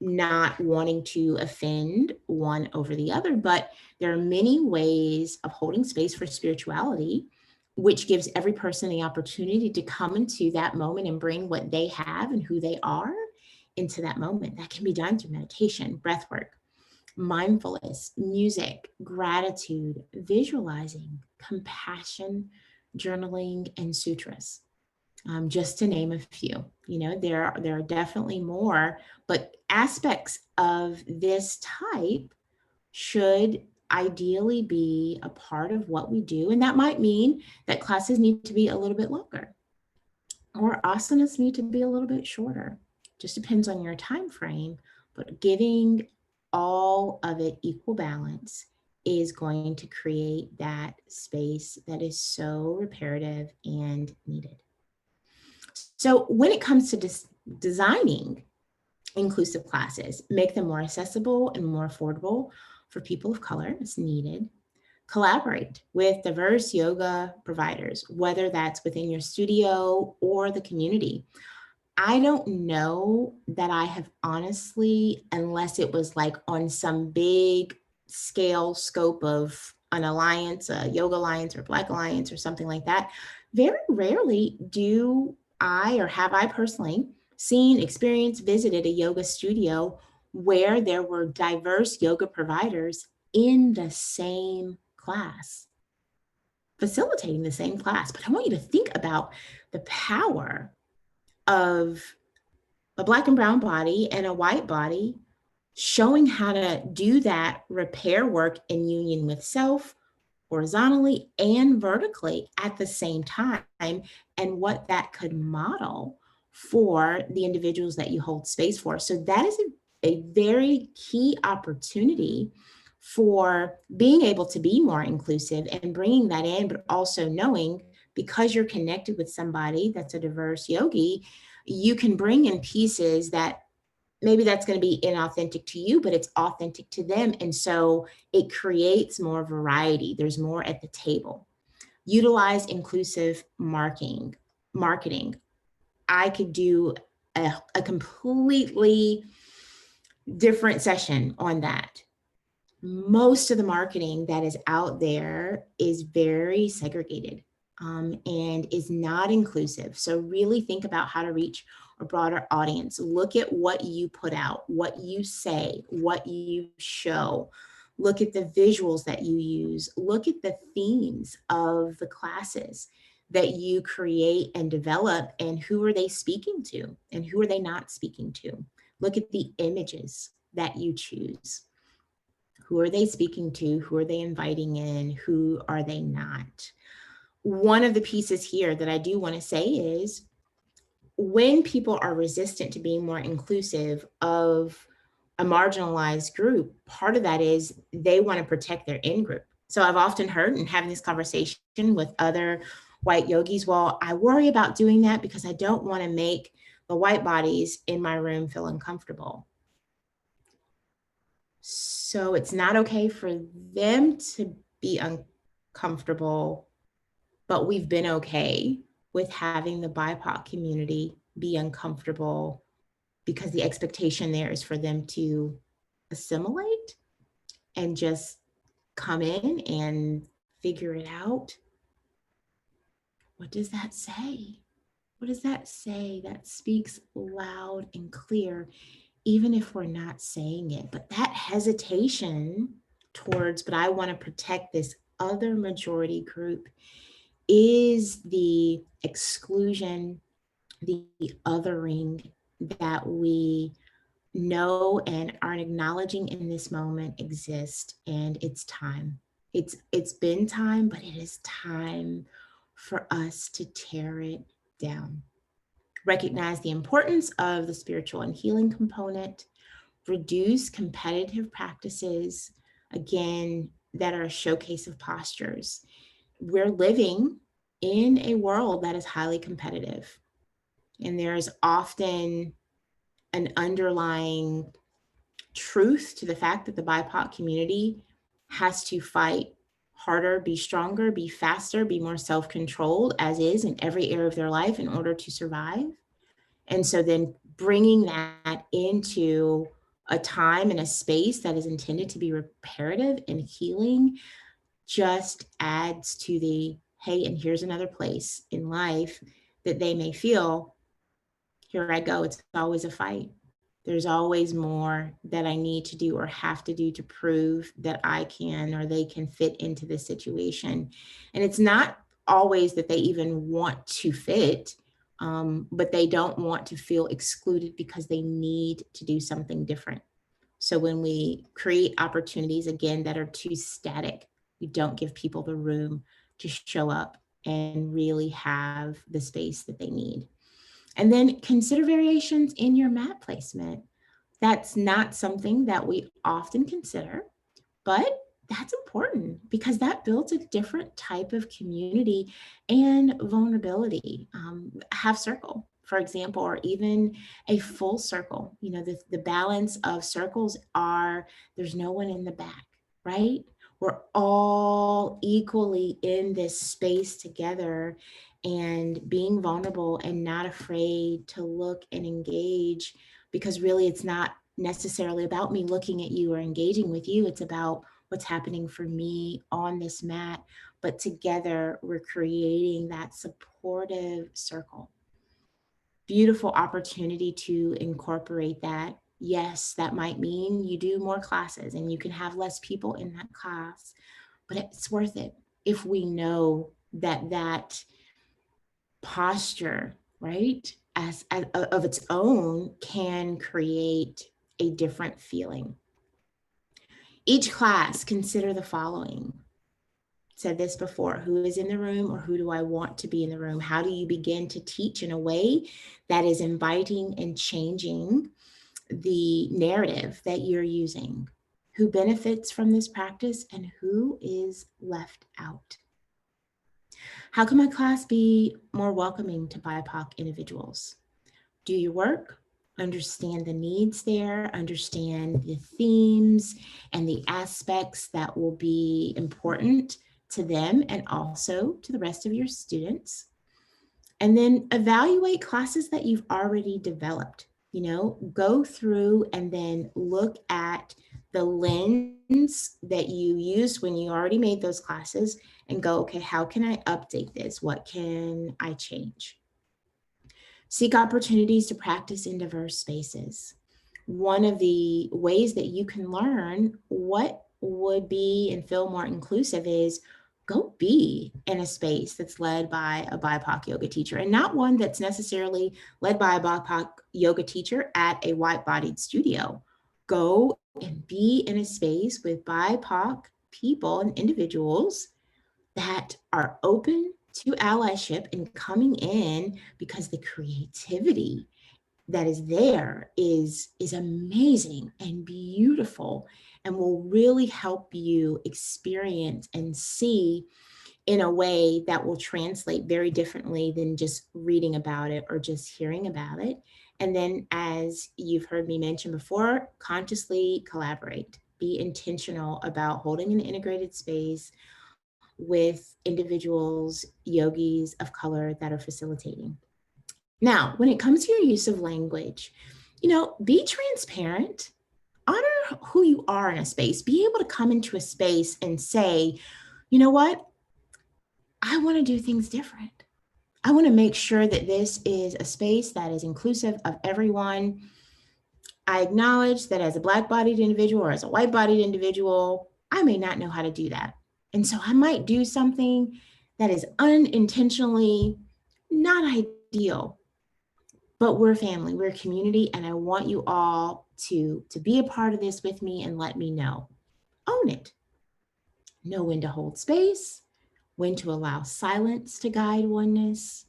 not wanting to offend one over the other, but there are many ways of holding space for spirituality, which gives every person the opportunity to come into that moment and bring what they have and who they are into that moment. That can be done through meditation, breath work, mindfulness, music, gratitude, visualizing, compassion, journaling, and sutras. Just to name a few. You know, there are definitely more, but aspects of this type should ideally be a part of what we do. And that might mean that classes need to be a little bit longer, or asanas need to be a little bit shorter. Just depends on your time frame, but giving all of it equal balance is going to create that space that is so reparative and needed. So when it comes to designing inclusive classes, make them more accessible and more affordable for people of color as needed. Collaborate with diverse yoga providers, whether that's within your studio or the community. I don't know that I have honestly, unless it was like on some big scale scope of an alliance, a yoga alliance or Black alliance or something like that, very rarely do I, or have I personally seen, experienced, visited a yoga studio where there were diverse yoga providers in the same class, facilitating the same class. But I want you to think about the power of a Black and brown body and a white body showing how to do that repair work in union with self, horizontally and vertically at the same time, and what that could model for the individuals that you hold space for. So that is a very key opportunity for being able to be more inclusive and bringing that in, but also knowing, because you're connected with somebody that's a diverse yogi, you can bring in pieces that maybe that's going to be inauthentic to you, but it's authentic to them. And so it creates more variety. There's more at the table. Utilize inclusive marketing. I could do a completely different session on that. Most of the marketing that is out there is very segregated and is not inclusive. So really think about how to reach a broader audience. Look at what you put out, what you say, what you show. Look at the visuals that you use. Look at the themes of the classes that you create and develop, and who are they speaking to and who are they not speaking to. Look at the images that you choose. Who are they speaking to? Who are they inviting in? Who are they not? One of the pieces here that I do want to say is, when people are resistant to being more inclusive of a marginalized group, part of that is they want to protect their in-group. So I've often heard, and having this conversation with other white yogis, well, I worry about doing that because I don't want to make the white bodies in my room feel uncomfortable. So it's not okay for them to be uncomfortable, but we've been okay with having the BIPOC community be uncomfortable because the expectation there is for them to assimilate and just come in and figure it out. What does that say? What does that say? That speaks loud and clear, even if we're not saying it. But that hesitation towards, but I want to protect this other majority group, is the exclusion, the othering that we know and aren't acknowledging in this moment exist. And it's time. It's been time, but it is time for us to tear it down. Recognize the importance of the spiritual and healing component. Reduce competitive practices, again, that are a showcase of postures. We're living in a world that is highly competitive, and there's often an underlying truth to the fact that the BIPOC community has to fight harder, be stronger, be faster, be more self-controlled, as is in every area of their life, in order to survive. And so then bringing that into a time and a space that is intended to be reparative and healing just adds to the, hey, and here's another place in life that they may feel, here I go, it's always a fight. There's always more that I need to do or have to do to prove that I can or they can fit into this situation. And it's not always that they even want to fit, but they don't want to feel excluded because they need to do something different. So when we create opportunities, again, that are too static, we don't give people the room to show up and really have the space that they need. And then consider variations in your mat placement. That's not something that we often consider, but that's important because that builds a different type of community and vulnerability. Half circle, for example, or even a full circle. You know, the balance of circles are there's no one in the back, right? We're all equally in this space together and being vulnerable and not afraid to look and engage, because really it's not necessarily about me looking at you or engaging with you. It's about what's happening for me on this mat. But together we're creating that supportive circle. Beautiful opportunity to incorporate that. Yes, that might mean you do more classes and you can have less people in that class, but it's worth it if we know that that posture, right, as of its own can create a different feeling. Each class, consider the following. Said this before: who is in the room, or who do I want to be in the room? How do you begin to teach in a way that is inviting and changing the narrative that you're using? Who benefits from this practice and who is left out? How can my class be more welcoming to BIPOC individuals? Do your work, understand the needs there, understand the themes and the aspects that will be important to them and also to the rest of your students. And then evaluate classes that you've already developed. You know, go through and then look at the lens that you used when you already made those classes and go, okay, how can I update this? What can I change? Seek opportunities to practice in diverse spaces. One of the ways that you can learn what would be and feel more inclusive is go be in a space that's led by a BIPOC yoga teacher, and not one that's necessarily led by a BIPOC yoga teacher at a white-bodied studio. Go and be in a space with BIPOC people and individuals that are open to allyship and coming in, because the creativity that is there is amazing and beautiful and will really help you experience and see in a way that will translate very differently than just reading about it or just hearing about it. And then, as you've heard me mention before, consciously collaborate. Be intentional about holding an integrated space with individuals, yogis of color that are facilitating. Now, when it comes to your use of language, you know, be transparent, honor who you are in a space, be able to come into a space and say, you know what, I want to do things different. I want to make sure that this is a space that is inclusive of everyone. I acknowledge that as a Black-bodied individual or as a white-bodied individual, I may not know how to do that. And so I might do something that is unintentionally not ideal, but we're family, we're a community, and I want you all to be a part of this with me and let me know. Own it. Know when to hold space, when to allow silence to guide oneness.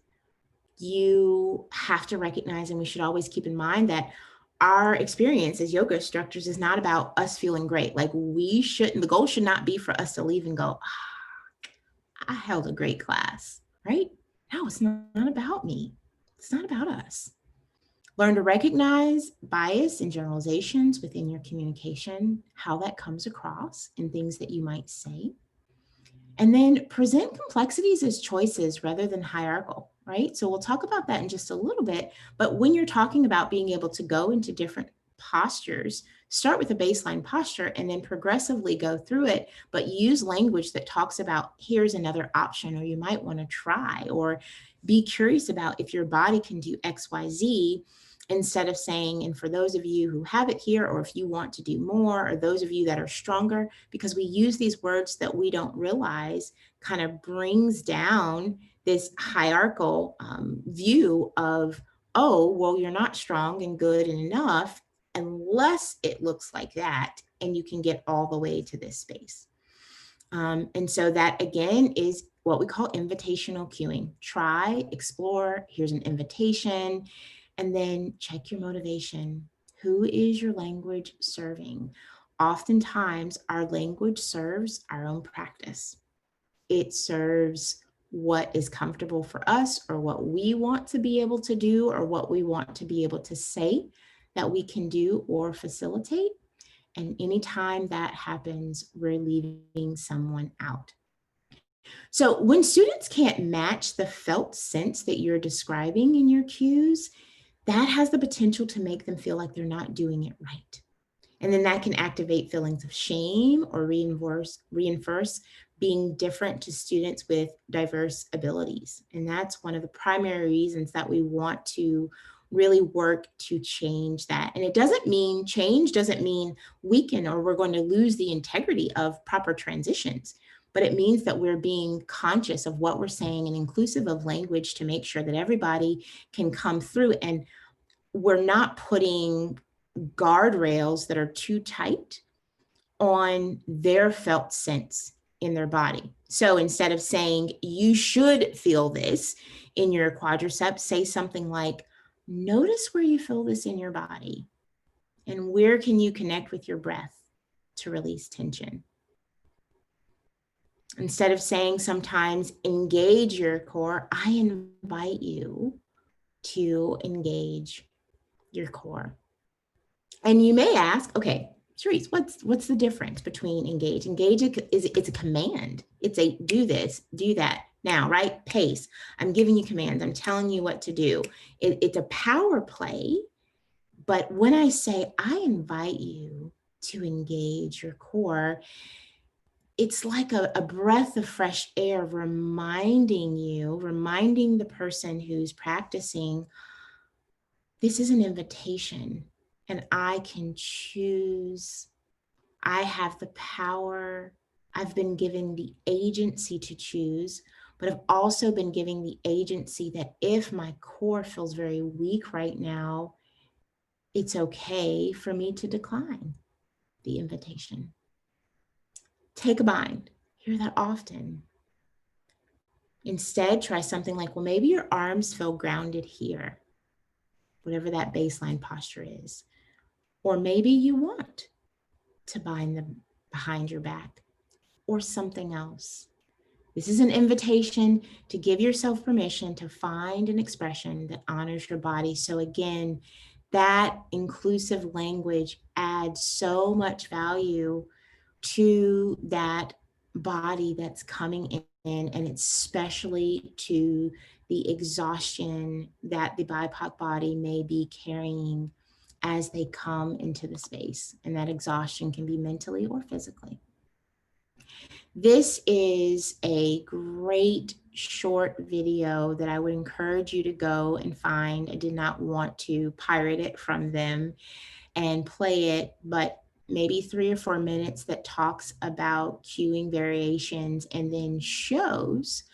You have to recognize, and we should always keep in mind, that our experience as yoga instructors is not about us feeling great. Like, we shouldn't, the goal should not be for us to leave and go, I held a great class, right? No, it's not about me. It's not about us. Learn to recognize bias and generalizations within your communication, how that comes across in things that you might say. And then present complexities as choices rather than hierarchical, right? So we'll talk about that in just a little bit. But when you're talking about being able to go into different postures, start with a baseline posture and then progressively go through it, but use language that talks about, here's another option, or you might want to try, or be curious about if your body can do X, Y, Z. instead of saying, and for those of you who have it here, or if you want to do more, or those of you that are stronger, because we use these words that we don't realize, kind of brings down this hierarchical view of, oh, well, you're not strong and good and enough unless it looks like that, and you can get all the way to this space. And so that, again, is what we call invitational cueing. Try, explore, here's an invitation, and then check your motivation. Who is your language serving? Oftentimes, our language serves our own practice. It serves what is comfortable for us, or what we want to be able to do, or what we want to be able to say that we can do or facilitate. And anytime that happens, we're leaving someone out. So when students can't match the felt sense that you're describing in your cues, that has the potential to make them feel like they're not doing it right. And then that can activate feelings of shame or reinforce being different to students with diverse abilities. And that's one of the primary reasons that we want to really work to change that. And it doesn't mean, change doesn't mean weaken or we're going to lose the integrity of proper transitions, but it means that we're being conscious of what we're saying and inclusive of language to make sure that everybody can come through, and we're not putting guardrails that are too tight on their felt sense in their body. So instead of saying, you should feel this in your quadriceps, say something like, notice where you feel this in your body, and where can you connect with your breath to release tension. Instead of saying sometimes, engage your core, I invite you to engage your core. And you may ask, okay, Charryse, what's the difference between engage? Engage it's a command. It's a do this, do that now, right? Pace. I'm giving you commands. I'm telling you what to do. It's a power play. But when I say I invite you to engage your core, it's like a breath of fresh air, reminding the person who's practicing, this is an invitation. And I can choose. I have the power. I've been given the agency to choose, but I've also been given the agency that if my core feels very weak right now, it's okay for me to decline the invitation. Take a bind. Hear that often. Instead, try something like, well, maybe your arms feel grounded here, whatever that baseline posture is. Or maybe you want to bind them behind your back, or something else. This is an invitation to give yourself permission to find an expression that honors your body. So again, that inclusive language adds so much value to that body that's coming in, and especially to the exhaustion that the BIPOC body may be carrying as they come into the space. And that exhaustion can be mentally or physically. This is a great short video that I would encourage you to go and find. I did not want to pirate it from them and play it, but maybe 3 or 4 minutes that talks about cueing variations and then shows,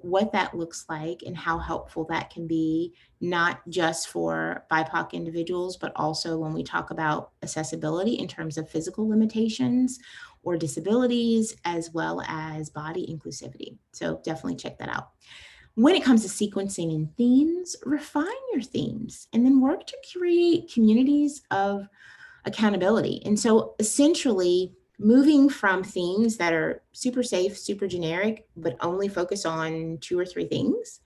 what that looks like and how helpful that can be, not just for BIPOC individuals, but also when we talk about accessibility in terms of physical limitations or disabilities, as well as body inclusivity. So definitely check that out. When it comes to sequencing and themes, refine your themes and then work to create communities of accountability. And so essentially moving from themes that are super safe, super generic, but only focus on 2 or 3 things,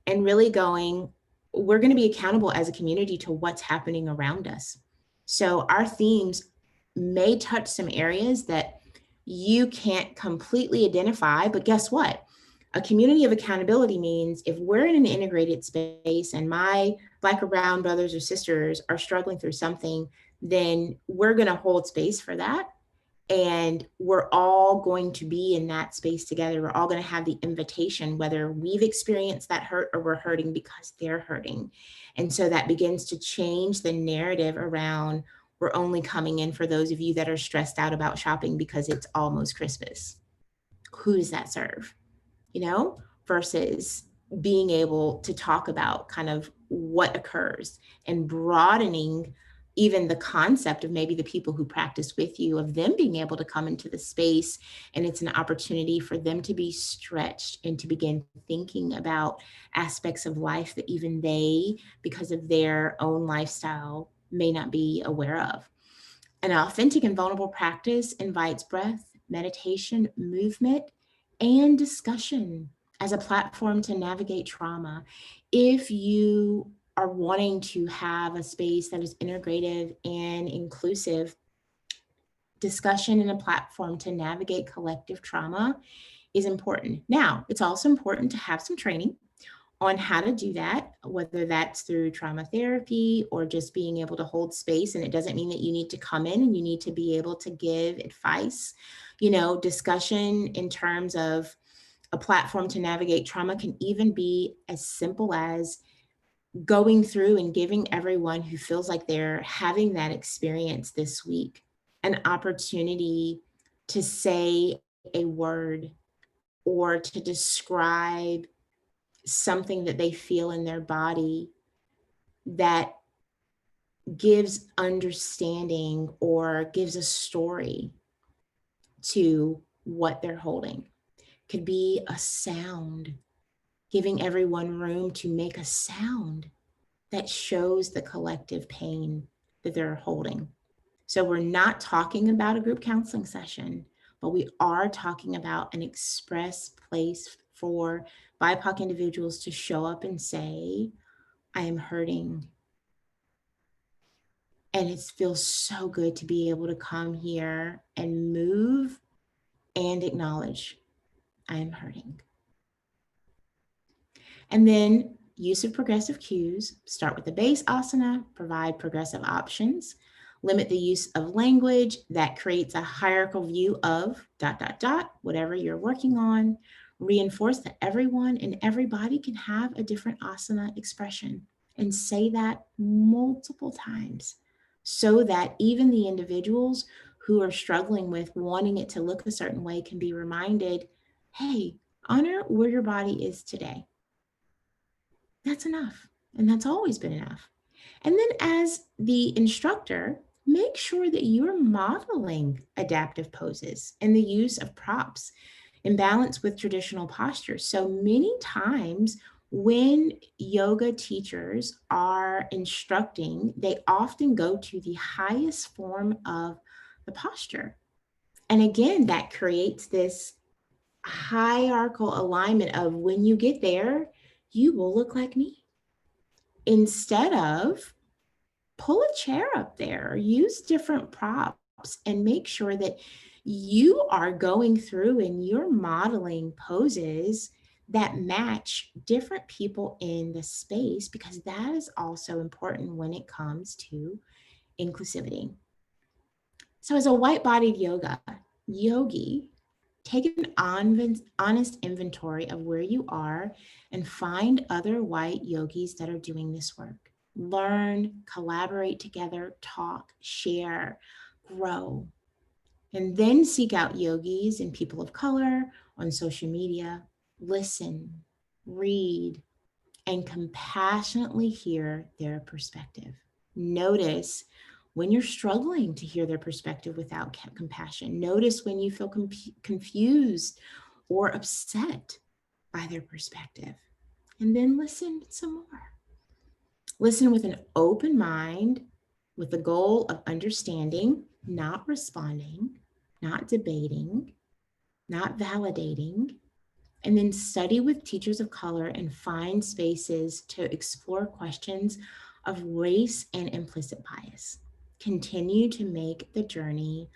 and really going, we're going to be accountable as a community to what's happening around us. So our themes may touch some areas that you can't completely identify, but guess what? A community of accountability means if we're in an integrated space and my Black or brown brothers or sisters are struggling through something, then we're going to hold space for that. And we're all going to be in that space together. We're all going to have the invitation, whether we've experienced that hurt or we're hurting because they're hurting. And so that begins to change the narrative around, we're only coming in for those of you that are stressed out about shopping because it's almost Christmas. Who does that serve? You know, versus being able to talk about kind of what occurs and broadening even the concept of maybe the people who practice with you, of them being able to come into the space, and it's an opportunity for them to be stretched and to begin thinking about aspects of life that even they, because of their own lifestyle, may not be aware of. An authentic and vulnerable practice invites breath, meditation, movement, and discussion as a platform to navigate trauma. If you are wanting to have a space that is integrative and inclusive, discussion and a platform to navigate collective trauma is important. Now, it's also important to have some training on how to do that, whether that's through trauma therapy or just being able to hold space. And it doesn't mean that you need to come in and you need to be able to give advice. You know, discussion in terms of a platform to navigate trauma can even be as simple as going through and giving everyone who feels like they're having that experience this week an opportunity to say a word or to describe something that they feel in their body that gives understanding or gives a story to what they're holding. Could be a sound, giving everyone room to make a sound that shows the collective pain that they're holding. So we're not talking about a group counseling session, but we are talking about an express place for BIPOC individuals to show up and say, I am hurting. And it feels so good to be able to come here and move and acknowledge I am hurting. And then use of progressive cues, start with the base asana, provide progressive options, limit the use of language that creates a hierarchical view of ... whatever you're working on, reinforce that everyone and everybody can have a different asana expression, and say that multiple times so that even the individuals who are struggling with wanting it to look a certain way can be reminded, hey, honor where your body is today. That's enough. And that's always been enough. And then as the instructor, make sure that you're modeling adaptive poses and the use of props in balance with traditional postures. So many times when yoga teachers are instructing, they often go to the highest form of the posture. And again, that creates this hierarchical alignment of when you get there, you will look like me. Instead of pull a chair up there, use different props, and make sure that you are going through and you're modeling poses that match different people in the space, because that is also important when it comes to inclusivity. So as a white-bodied yogi, take an honest inventory of where you are and find other white yogis that are doing this work. Learn, collaborate together, talk, share, grow. And then seek out yogis and people of color on social media. Listen, read, and compassionately hear their perspective. Notice when you're struggling to hear their perspective without compassion. Notice when you feel confused or upset by their perspective. And then listen some more. Listen with an open mind, with the goal of understanding, not responding, not debating, not validating. And then study with teachers of color and find spaces to explore questions of race and implicit bias. Continue to make the journey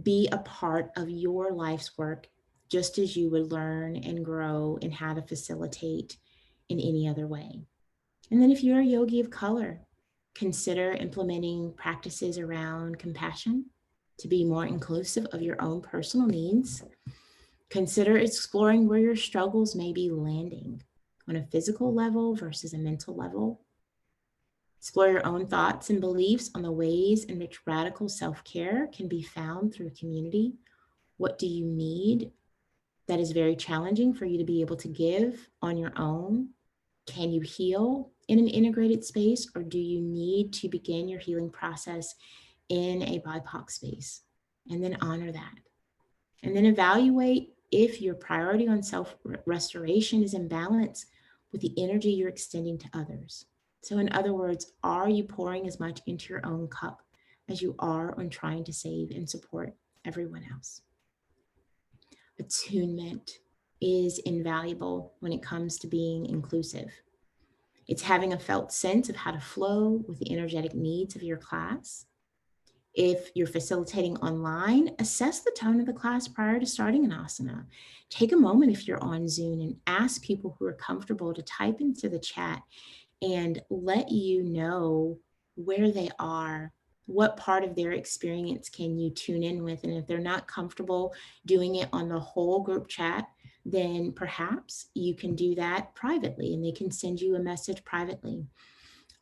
be a part of your life's work, just as you would learn and grow in how to facilitate in any other way. And then if you're a yogi of color, consider implementing practices around compassion, to be more inclusive of your own personal needs. Consider exploring where your struggles may be landing on a physical level versus a mental level. Explore your own thoughts and beliefs on the ways in which radical self-care can be found through community. What do you need that is very challenging for you to be able to give on your own? Can you heal in an integrated space, or do you need to begin your healing process in a BIPOC space? And then honor that. And then evaluate if your priority on self-restoration is in balance with the energy you're extending to others. So in other words, are you pouring as much into your own cup as you are on trying to save and support everyone else? Attunement is invaluable when it comes to being inclusive. It's having a felt sense of how to flow with the energetic needs of your class. If you're facilitating online, assess the tone of the class prior to starting an asana. Take a moment if you're on Zoom and ask people who are comfortable to type into the chat and let you know where they are, what part of their experience can you tune in with. And if they're not comfortable doing it on the whole group chat, then perhaps you can do that privately and they can send you a message privately.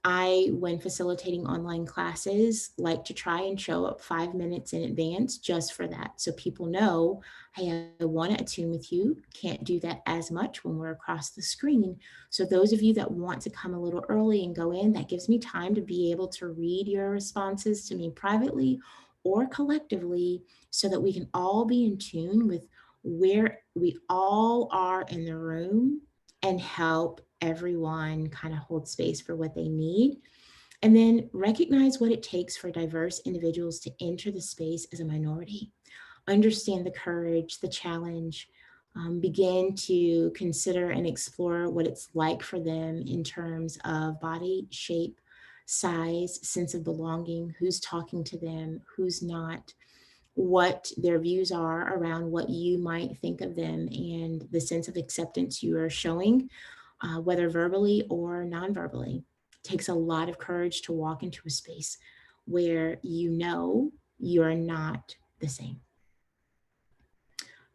I, when facilitating online classes, like to try and show up 5 minutes in advance just for that. So people know, hey, I want to attune with you. Can't do that as much when we're across the screen. So those of you that want to come a little early and go in, that gives me time to be able to read your responses to me privately or collectively so that we can all be in tune with where we all are in the room and help everyone kind of hold space for what they need. And then recognize what it takes for diverse individuals to enter the space as a minority. Understand the courage, the challenge, begin to consider and explore what it's like for them in terms of body, shape, size, sense of belonging, who's talking to them, who's not, what their views are around what you might think of them, and the sense of acceptance you are showing, whether verbally or non-verbally. It takes a lot of courage to walk into a space where you know you're not the same.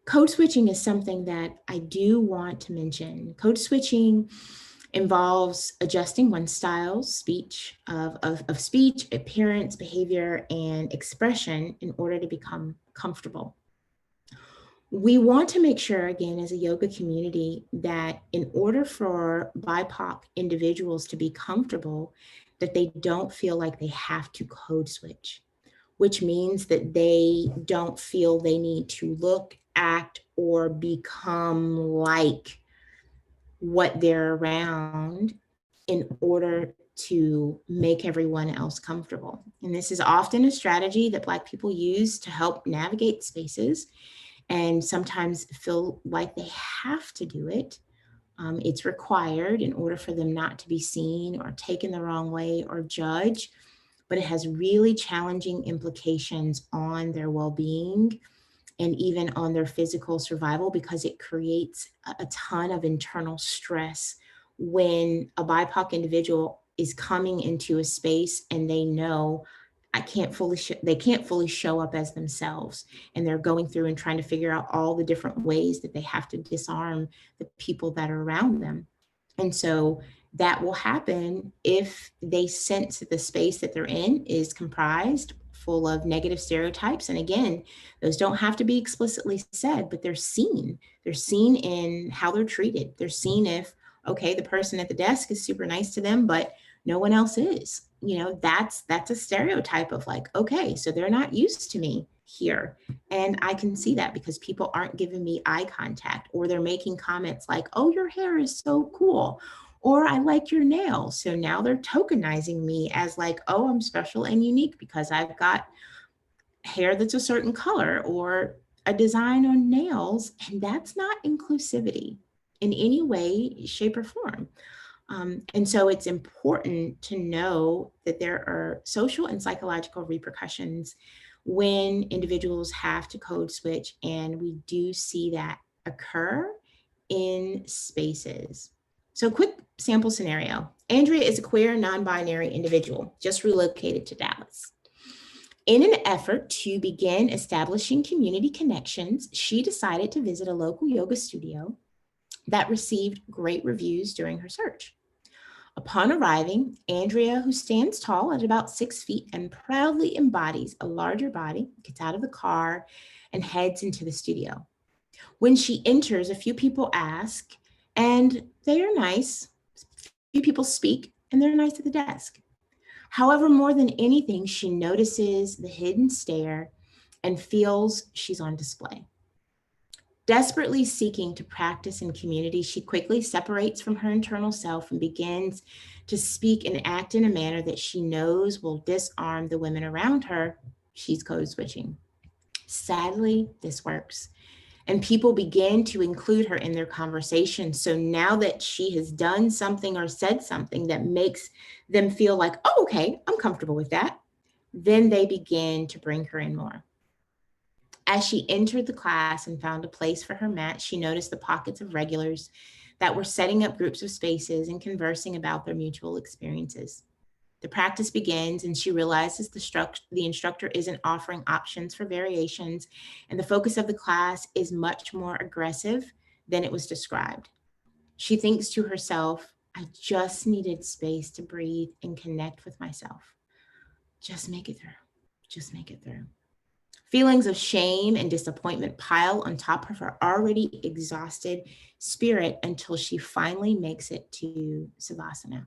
Code switching is something that I do want to mention. Code switching involves adjusting one's styles, speech, of speech, appearance, behavior, and expression in order to become comfortable. We want to make sure, again, as a yoga community, that in order for BIPOC individuals to be comfortable, that they don't feel like they have to code switch, which means that they don't feel they need to look, act, or become like what they're around in order to make everyone else comfortable. And this is often a strategy that Black people use to help navigate spaces and sometimes feel like they have to do it. It's required in order for them not to be seen or taken the wrong way or judged, but it has really challenging implications on their well-being and even on their physical survival, because it creates a ton of internal stress when a BIPOC individual is coming into a space and they know they can't fully show up as themselves, and they're going through and trying to figure out all the different ways that they have to disarm the people that are around them. And so that will happen if they sense that the space that they're in is comprised full of negative stereotypes. And again, those don't have to be explicitly said, but they're seen. They're seen in how they're treated. They're seen if, okay, the person at the desk is super nice to them, but no one else is. You know, that's a stereotype of like, okay, so they're not used to me here. And I can see that because people aren't giving me eye contact, or they're making comments like, oh, your hair is so cool, or I like your nails. So now they're tokenizing me as like, oh, I'm special and unique because I've got hair that's a certain color or a design on nails. And that's not inclusivity in any way, shape, or form. And so it's important to know that there are social and psychological repercussions when individuals have to code switch, and we do see that occur in spaces. So quick sample scenario. Andrea is a queer, non-binary individual, just relocated to Dallas. In an effort to begin establishing community connections, she decided to visit a local yoga studio that received great reviews during her search. Upon arriving, Andrea, who stands tall at about 6 feet and proudly embodies a larger body, gets out of the car and heads into the studio. When she enters, a few people ask, and they are nice. A few people speak, and they're nice at the desk. However, more than anything, she notices the hidden stare and feels she's on display. Desperately seeking to practice in community, she quickly separates from her internal self and begins to speak and act in a manner that she knows will disarm the women around her. She's code switching. Sadly, this works. And people begin to include her in their conversation. So now that she has done something or said something that makes them feel like, oh, okay, I'm comfortable with that, then they begin to bring her in more. As she entered the class and found a place for her mat, she noticed the pockets of regulars that were setting up groups of spaces and conversing about their mutual experiences. The practice begins, and she realizes the instructor isn't offering options for variations, and the focus of the class is much more aggressive than it was described. She thinks to herself, I just needed space to breathe and connect with myself. Just make it through. Just make it through. Feelings of shame and disappointment pile on top of her already exhausted spirit until she finally makes it to Savasana.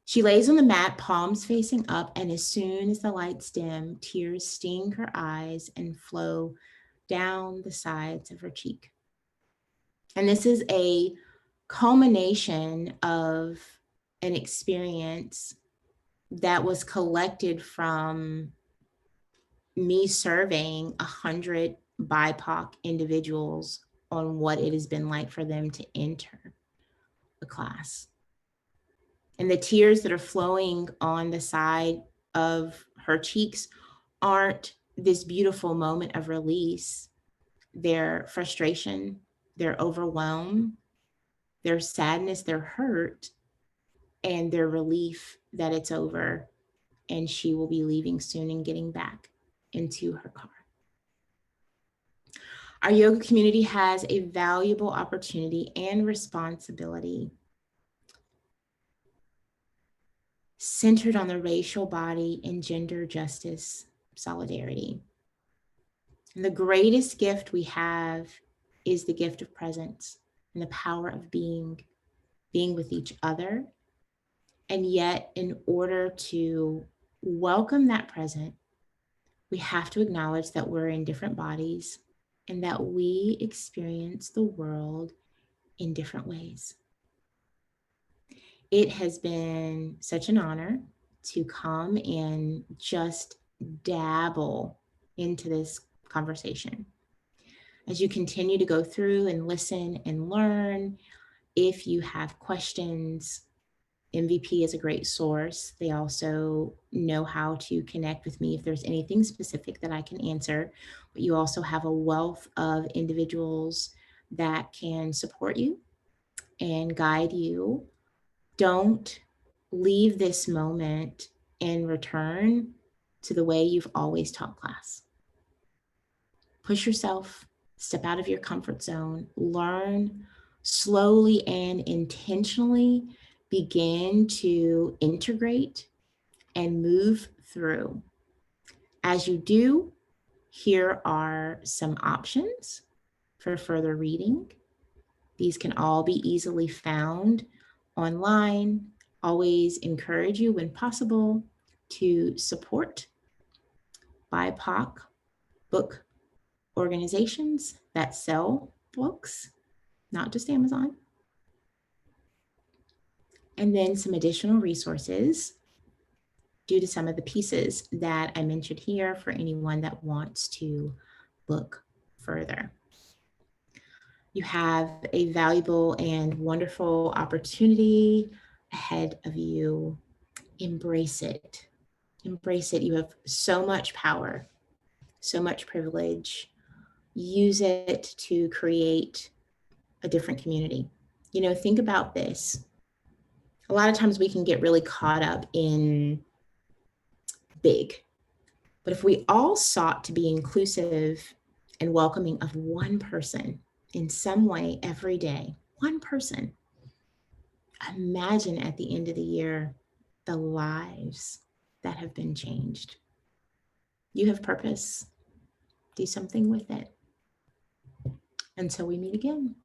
She lays on the mat, palms facing up, and as soon as the lights dim, tears sting her eyes and flow down the sides of her cheek. And this is a culmination of an experience that was collected from me surveying 100 BIPOC individuals on what it has been like for them to enter the class. And the tears that are flowing on the side of her cheeks aren't this beautiful moment of release. Their frustration, their overwhelm, their sadness, their hurt, and their relief that it's over and she will be leaving soon and getting back into her car. Our yoga community has a valuable opportunity and responsibility centered on the racial body and gender justice solidarity. And the greatest gift we have is the gift of presence and the power of being with each other. And yet, in order to welcome that present, we have to acknowledge that we're in different bodies and that we experience the world in different ways. It has been such an honor to come and just dabble into this conversation. As you continue to go through and listen and learn, if you have questions, MVP is a great source. They also know how to connect with me if there's anything specific that I can answer. But you also have a wealth of individuals that can support you and guide you. Don't leave this moment and return to the way you've always taught class. Push yourself, step out of your comfort zone, learn slowly and intentionally, begin to integrate and move through. As you do, here are some options for further reading. These can all be easily found online. Always encourage you, when possible, to support BIPOC book organizations that sell books, not just Amazon. And then some additional resources due to some of the pieces that I mentioned here for anyone that wants to look further. You have a valuable and wonderful opportunity ahead of you. Embrace it. Embrace it. You have so much power, so much privilege. Use it to create a different community. You know, think about this. A lot of times we can get really caught up in big. But if we all sought to be inclusive and welcoming of one person in some way every day, one person, imagine at the end of the year the lives that have been changed. You have purpose. Do something with it. Until we meet again.